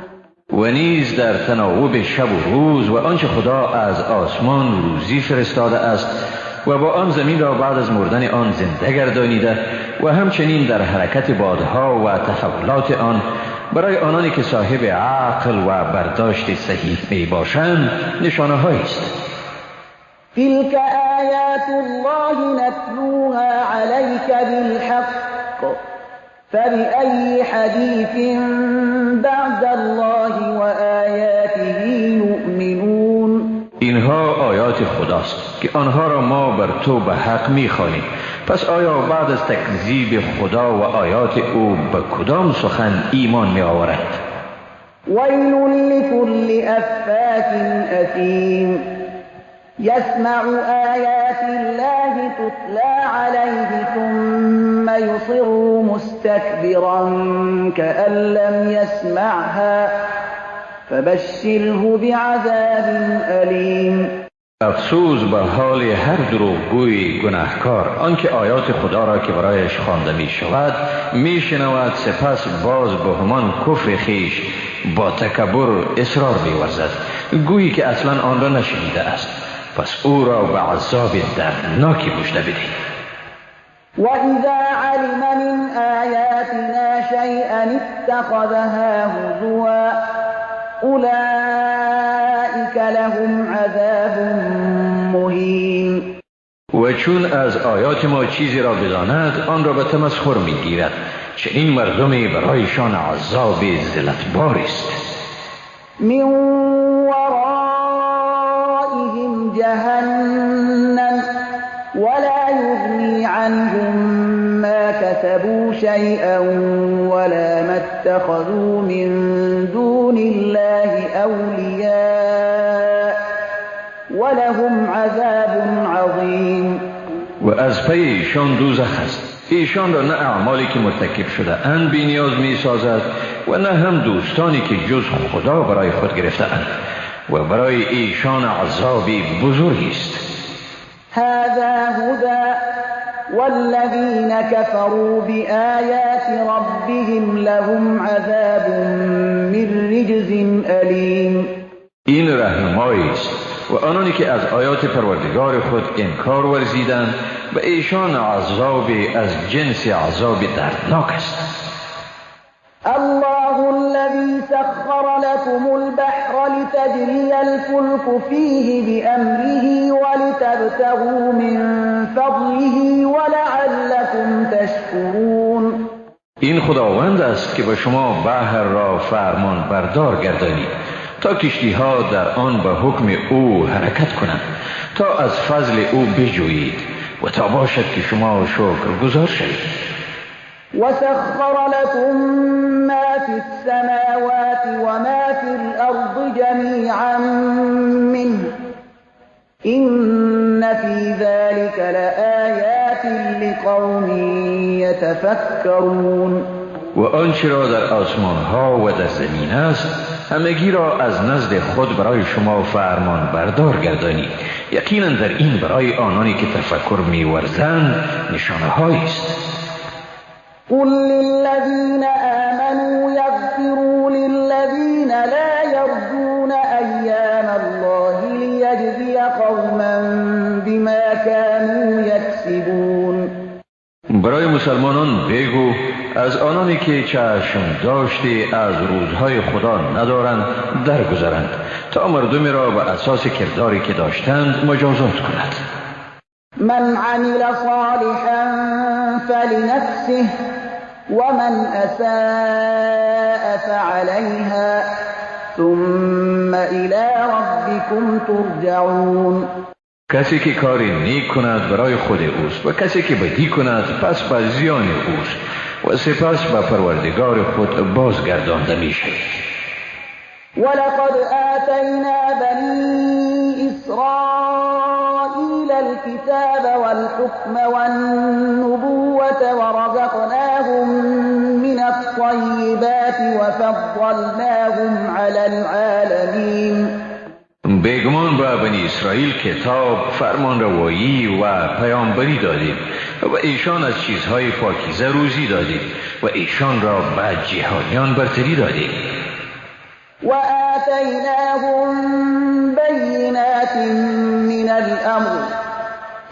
[SPEAKER 2] و نیز در تناوب شب و روز و آنچه خدا از آسمان روزی فرستاده است و با آن زمین را بعد از مردن آن زنده گردانیده و همچنین در حرکت بادها و تحولات آن برای آنانی که صاحب عقل و برداشت صحیح می باشند نشانه هایی است.
[SPEAKER 1] تلك آیات الله نتلوها عليك بالحق فبأي حديث بعد الله وآياته یؤمنون.
[SPEAKER 2] اینها آیات خداست که آنها را ما بر تو به حق می‌خوانیم، پس آیا بعد از تکذیب خدا و آیات او به کدام سخن ایمان می‌آورند؟
[SPEAKER 1] ویل لكل افاک اثیم يسمع آیات الله تتلى عليه ثم يصر مستكبرا كأن لم يسمعها فبشره بعذاب أليم.
[SPEAKER 2] افسوس به حال هر دروغگوی گناهکار آنکه آیات خدا را که برایش خوانده می شود می شنود سپس باز به همان کفر خیش با تکبر اصرار می ورزد گویی که اصلا آن را نشنیده است، پس او را به عذاب دردناکی مژده بدهید.
[SPEAKER 1] وَإِذَا عَلِمَ مِنْ آيَاتِنَا شَيْئًا اتَّخَذَهَا هُزُوًا أُولَئِكَ لَهُمْ عَذَابٌ مُهِینٌ.
[SPEAKER 2] و چون از آیات ما چیزی را بداند آن را به تمسخر میگیرد، چنین مردمی برایشان عذاب ذلتباری است.
[SPEAKER 1] من ورائهم جهنم ولا يغني عنهم ما كسبوا شيئا ولا ما اتخذوا من دون الله أولياء ولهم عذاب عظیم.
[SPEAKER 2] و از پی ایشان دوزخ است، ایشان را نه اعمالی که مرتکب شده اند بی نیاز می سازد و نه هم دوستانی که جز خدا برای خود گرفته اند و برای ایشان عذابی بزرگی است.
[SPEAKER 1] هذا هدى والذين كفروا بآيات ربهم لهم عذاب من رجز أليم.
[SPEAKER 2] این راهنمایی است و آنانی که از آیات پروردگار خود انکار ورزیدند به ایشان عذاب از جنس عذاب دردناک است.
[SPEAKER 1] سخر لكم البحر لتجري الفلك فيه بأمره ولتبتغوا من فضله ولعلكم تشكرون.
[SPEAKER 2] این خداوند است که به شما بحر را فرمان بردار گردانید تا کشتی ها در آن به حکم او حرکت کنند، تا از فضل او بجویید و تا باشد که شما شکر گزار شوید.
[SPEAKER 1] وسخر لكم ما في السماوات وما في الأرض جميعا منه إن في ذلك لآيات لقوم يتفكرون.
[SPEAKER 2] و آنچه را در آسمان ها و در زمین است همگی را از نزد خود برای شما فرمان بردار گردانید. یقینا در این برای آنانی که تفکر می‌ورزند نشانه هایی است.
[SPEAKER 1] قل للذین آمنوا یغفروا للذین لا یرجون ایام الله لیجزی قوما بما كانوا یکسبون.
[SPEAKER 2] برای مسلمانان بگو از آنانی که چشم داشتی از روزهای خدا ندارند درگذرند تا مردمی را به اساس کرداری که داشتند مجازات کند.
[SPEAKER 1] من عمل صالحا فلنفسه ومن اساء فعليها ثم الى ربكم ترجعون.
[SPEAKER 2] کسی که کاری نیک کند برای خود اوست و کسی که بدی کند پس به زیان اوست و سپس به پروردگار خود بازگردانده می شود.
[SPEAKER 1] ولقد آتینا بنی اسرائیل الكتاب والحكم والنبوة ورزقناهم من الطیبات وفضلناهم على العالمین.
[SPEAKER 2] بیگمان به بنی اسرائیل کتاب، فرمان روایی و پیامبری دادیم و ایشان از چیزهای پاکیزه روزی دادیم و ایشان را به جهانیان برتری دادیم.
[SPEAKER 1] و آتیناهم بینات من الامر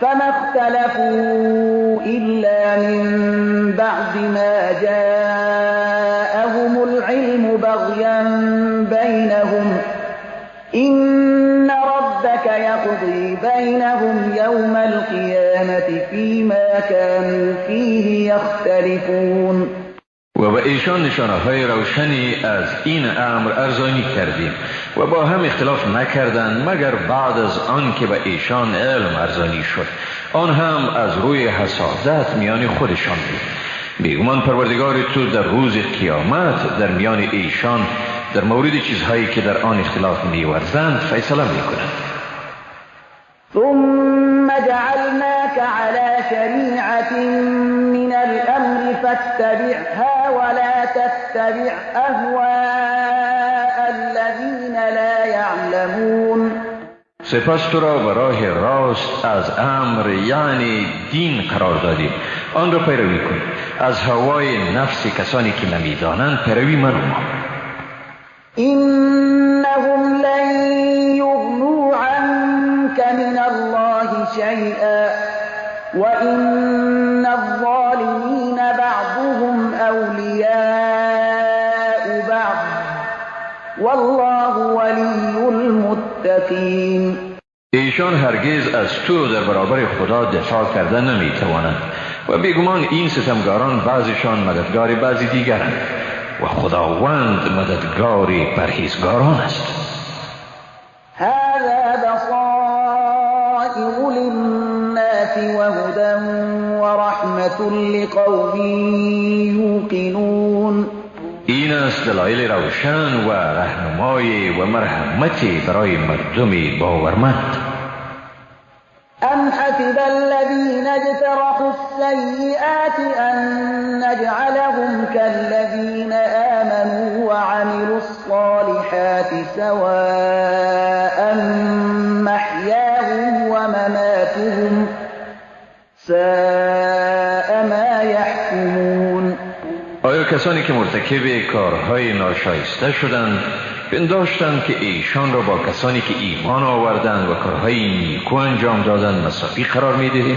[SPEAKER 1] فما اختلفوا الا من بعد ما جاءهم العلم بغيا بينهم إن ربك يقضي بينهم يوم القيامة فيما كانوا فيه يختلفون.
[SPEAKER 2] و به ایشان نشانه های روشنی از این امر ارزانی کردیم و با هم اختلاف نکردند مگر بعد از آن که به ایشان علم ارزانی شد، آن هم از روی حسادت میان خودشان بود. بیگمان پروردگار تو در روز قیامت در میان ایشان در مورد چیزهایی که در آن اختلاف می‌ورزند فیصله می‌کند.
[SPEAKER 1] ثم جعلناك على شريعة من الأمر فاتبعها ولا تتبع أهواء الذين لا يعلمون.
[SPEAKER 2] سپس تو را به راه راست از امر یعنی دین قرار دادیم، آن را پیروی کن. از هوای نفس کسانی که نمی‌دانند پیروی منما.
[SPEAKER 1] إنهم لن يغنوا عنك من الله شيئا وإن الظالمين بعضهم أولياء بعض والله ولي المتقين.
[SPEAKER 2] ایشان هرگز از تو در برابر خدا دفاع کرده نمی‌توانند و بیگمان این ستمگاران بعضشان مددگار بعضی دیگرند و خداوند مددگاری پرهیزگاران است.
[SPEAKER 1] هذا بصائر للناس وهدى ورحمة لقوم یوقنون.
[SPEAKER 2] این است دلایل روشن و رهنمایی و مرحمتی برای مردم باورمند.
[SPEAKER 1] أم حسب الذين اجترحوا السيئات أن نجعلهم كالذين آمنوا وعملوا الصالحات سواء محياهم ومماتهم ساء ما يحكمون.
[SPEAKER 2] آیا کسانی که مرتکب کارهای ناشایسته شدند پنداشتند که ایشان را با کسانی که ایمان آوردند و کارهای نیکو انجام دادند مساوی قرار می‌دهیم؟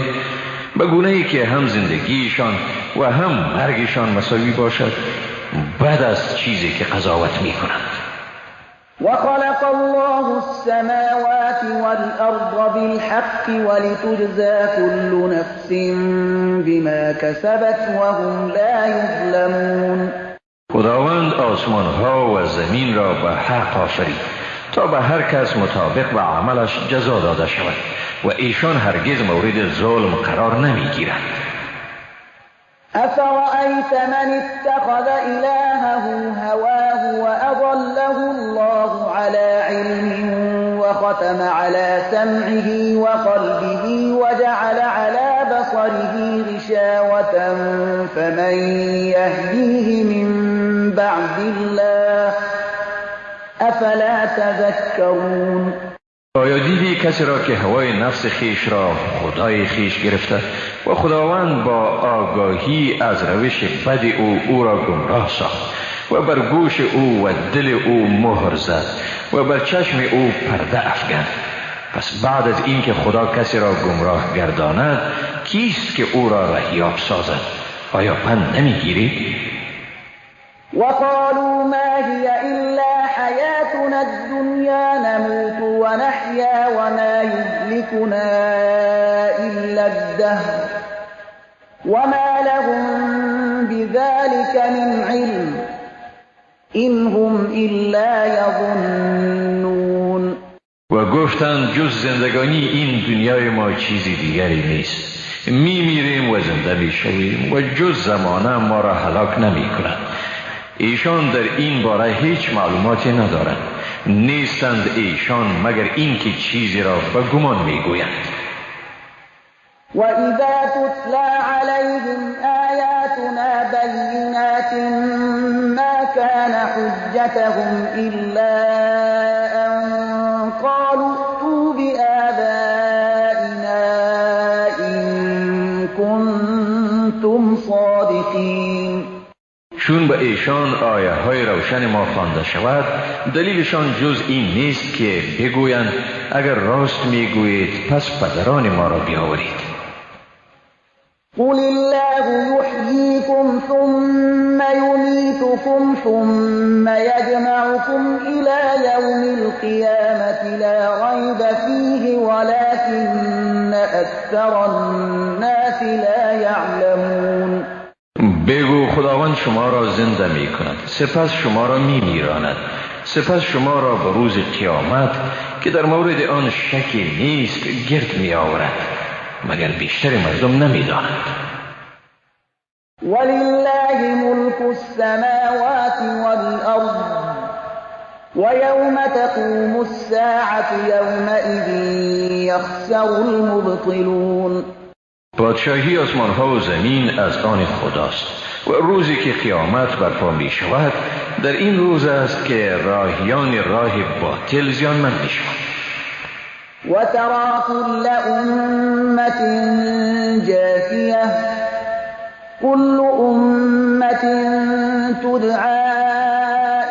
[SPEAKER 2] به گونه‌ای که هم زندگیشان و هم مرگشان مساوی باشد؟
[SPEAKER 3] بد است چیزی که قضاوت می کنند.
[SPEAKER 1] وخلق الله السماوات والأرض بالحق ولتجزى كل نفس بما كسبت وهم لا يظلمون.
[SPEAKER 2] خداوند آسمان ها و زمین را به حق آفرید تا به هر کس مطابق به عملش جزا داده شود و ایشان هرگز مورد ظلم قرار نمی گیرند.
[SPEAKER 1] أفرأيت من اتخذ إلهه هواه وأضله الله على علم وختم على سمعه وقلبه وجعل على بصره غشاوة فمن يهديه من بعد الله أفلا تذكرون.
[SPEAKER 2] آیا دیدی کسی را که هوای نفس خیش را خدای خیش گرفته و خداوند با آگاهی از روش بد او را گمراه ساخت و بر گوش او و دل او مهر زد و بر چشم او پرده افکند؟ پس بعد از اینکه خدا کسی را گمراه گرداند کیست که او را رهیاب سازد؟ آیا پند نمیگیری؟
[SPEAKER 1] وقالوا ما هي إلا حياتنا الدنيا نموت ونحيا وما يهلكنا إلا الدهر وما لهم بذلك من علم إن هم إلا يظنون.
[SPEAKER 2] و گفتند جز زندگانی این دنیای ما چیزی دیگری نیست. میمیریم و زنده میشویم و جز زمانه ما را هلاک نمی کند. ایشان در این باره هیچ معلوماتی ندارند. نیستند ایشان مگر اینکه چیزی را به گمان میگویند.
[SPEAKER 1] و اذا تتلى عليهم آیاتنا بینات ما كان حجتهم الا ان قالوا ائتوا بآبائنا ان كنتم صادقین.
[SPEAKER 2] چون به ایشان آیه های روشن ما خوانده شود دلیلشان جز این نیست که بگویند اگر راست میگویید پس پدران ما را بیاورید.
[SPEAKER 1] قل الله يحييكم ثم يميتكم ثم يجمعكم إلى يوم القيامة لا ريب فيه ولكن أكثر الناس لا يعلمون.
[SPEAKER 2] بگو خداوند شما را زنده می کند سپس شما را می میراند سپس شما را به روز قیامت که در مورد آن شکی نیست گرد می آورد مگر بیشتر مردم نمی دانند.
[SPEAKER 1] ولله ملك السماوات والأرض ويوم تقوم الساعة يومئذ يخسر المبطلون.
[SPEAKER 2] پادشاهی آسمان ها و زمین از آن خداست و روزی که قیامت برپا می شود در این روز است که راهیان راه باطل زیانمند می شوند.
[SPEAKER 1] و ترى كل أمة جاثية كل أمة تدعى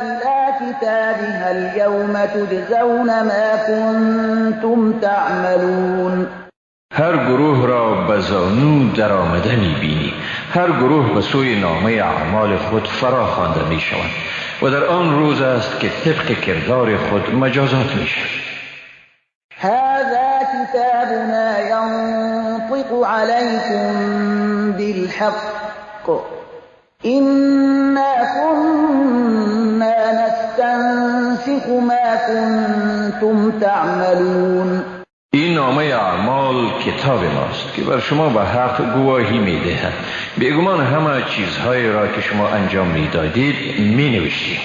[SPEAKER 1] إلى كتابها اليوم تجزون ما كنتم تعملون.
[SPEAKER 2] هر گروه را به زانو در آمده می بینی. هر گروه به سوی نامه اعمال خود فرا خوانده می شوند و در آن روز است که طبق کردار خود مجازات می شوند.
[SPEAKER 1] هذا كتابنا ينطق عليكم بالحق إنا كنا نستنسخ ما كنتم تعملون.
[SPEAKER 2] این نامه اعمال کتاب ماست که بر شما به حق گواهی می دهد. بیگمان همه چیزهایی را که شما انجام می دادید می نوشتید.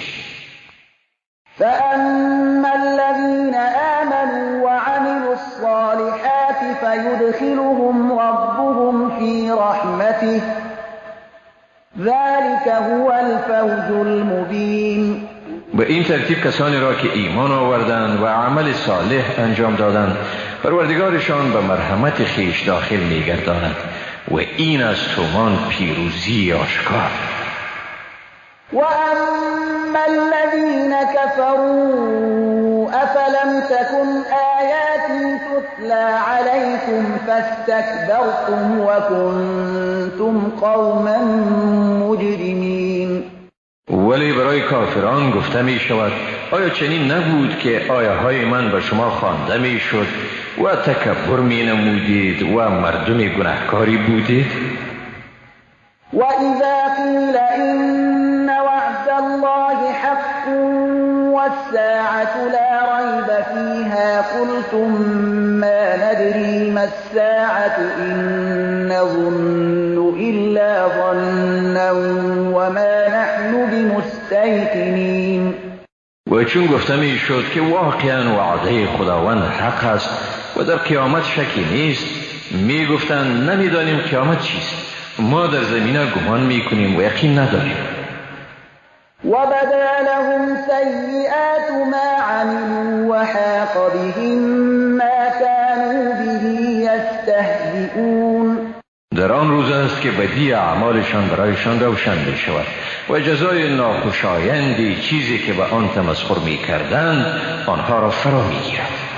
[SPEAKER 1] فأما الذين آمنوا وعملوا الصالحات فيدخلهم ربهم في رحمته ذلك هو الفوز المبين.
[SPEAKER 2] به این ترتیب کسانی را که ایمان آوردند و عمل صالح انجام دادند پروردگارشان به مرحمت خیش داخل می‌گرداند و این از تومان پیروزی آشکار.
[SPEAKER 1] وأما الذين كفروا أفلم تكن آياتي تتلى عليكم فاستكبرتم وكنتم قوما مجرمين.
[SPEAKER 2] ولی برای کافران گفته می شود آیا چنین نبود که آیه های من به شما خوانده می شد و تکبر می نمودید و مردم گناهکاری بودید؟
[SPEAKER 1] وَإِذَا قِيلَ إِنَّ وَعْدَ اللَّهِ حَقٌّ وَالسَّاعَةُ لَا رَيْبَ فِيهَا قُلْتُم مَّا نَدْرِي مَا السَّاعَةُ إِن نَّظُنُّ إِلَّا ظَنًّا وَمَا نَحْنُ بِمُسْتَيْقِنِينَ.
[SPEAKER 2] و چون گفته می شد که واقعا وعده خداوند حق است و در قیامت شکی نیست، می گفتند نمیدانیم قیامت چیست، ما در زمینه گمان می کنیم و یقین نداریم.
[SPEAKER 1] وَبَدَا لَهُمْ سَيِّئَاتُ مَا عَمِلُوا وَحَاقَ بِهِم مَّا كَانُوا بِهِ يَسْتَهْزِئُونَ.
[SPEAKER 2] در آن روز است که بدی اعمالشان برایشان روشن می شود و جزای ناخوشایندی چیزی که به آن تمسخر می کردند آنها را فرا می گیرد.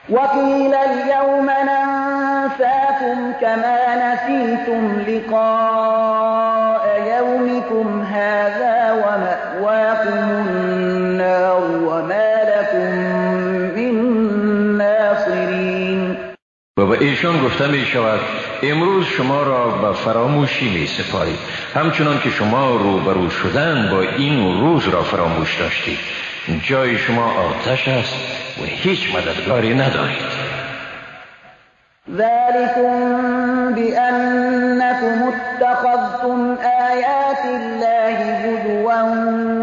[SPEAKER 1] وَقِيلَ الْيَوْمَ نَنسَاكُمْ كَمَا نَسِيتُمْ لِقَاءَ يَوْمِكُمْ هَٰذَا وَمَأْوَاكُمُ النَّارُ وَمَا لَكُم مِّن نَّاصِرِينَ.
[SPEAKER 2] و به ایشان گفته می شود امروز شما را به فراموشی می سپارید، همچنان که شما روبرو شدن با این روز را فراموش داشتید. جای شما آتش است و هیچ مددگاری ندارید.
[SPEAKER 1] ذَلِكُم بِأَنَّكُمُ اتَّخَذْتُمْ آيَاتِ اللَّهِ هُزُوًا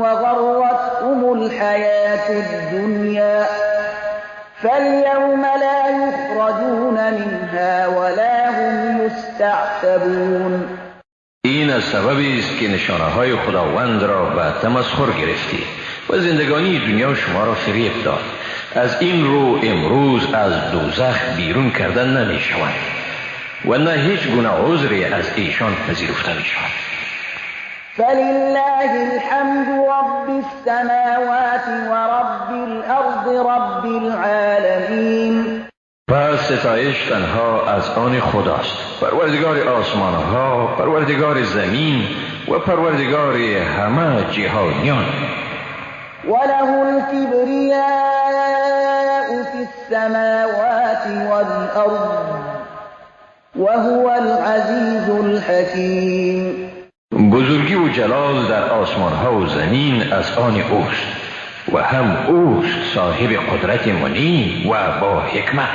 [SPEAKER 1] وَغَرَّتْكُمُ الْحَيَاةُ الدُّنْيَا فَالْيَوْمَ لَا يُخْرَجُونَ مِنْهَا وَلَا هُمْ يُسْتَعْتَبُونَ.
[SPEAKER 2] این از سببی است که نشانه های خداوند را به تمسخر گرفتید و زندگانی دنیا شما را فریب داد. از این رو امروز از دوزخ بیرون کردن نمی شود و نه هیچ گونه عذری از ایشان پذیرفته می شود.
[SPEAKER 1] فَلِلَّهِ الْحَمْدُ رَبِّ السَّمَاوَاتِ وَرَبِّ الْأَرْضِ رَبِّ الْعَالَمِينَ.
[SPEAKER 2] پس ستایش تنها از آن خداست، پروردگار آسمان ها، پروردگار زمین و پروردگار همه جهانیان.
[SPEAKER 1] وَلَهُ الْكِبْرِيَاءُ فِي السَّمَاوَاتِ وَالْأَرْضِ وَهُوَ الْعَزِيزُ الْحَكِيمُ.
[SPEAKER 2] بزرگی و جلال در آسمان ها و زمین از آن اوست و هم اوست صاحب قدرت منی و با حکمت.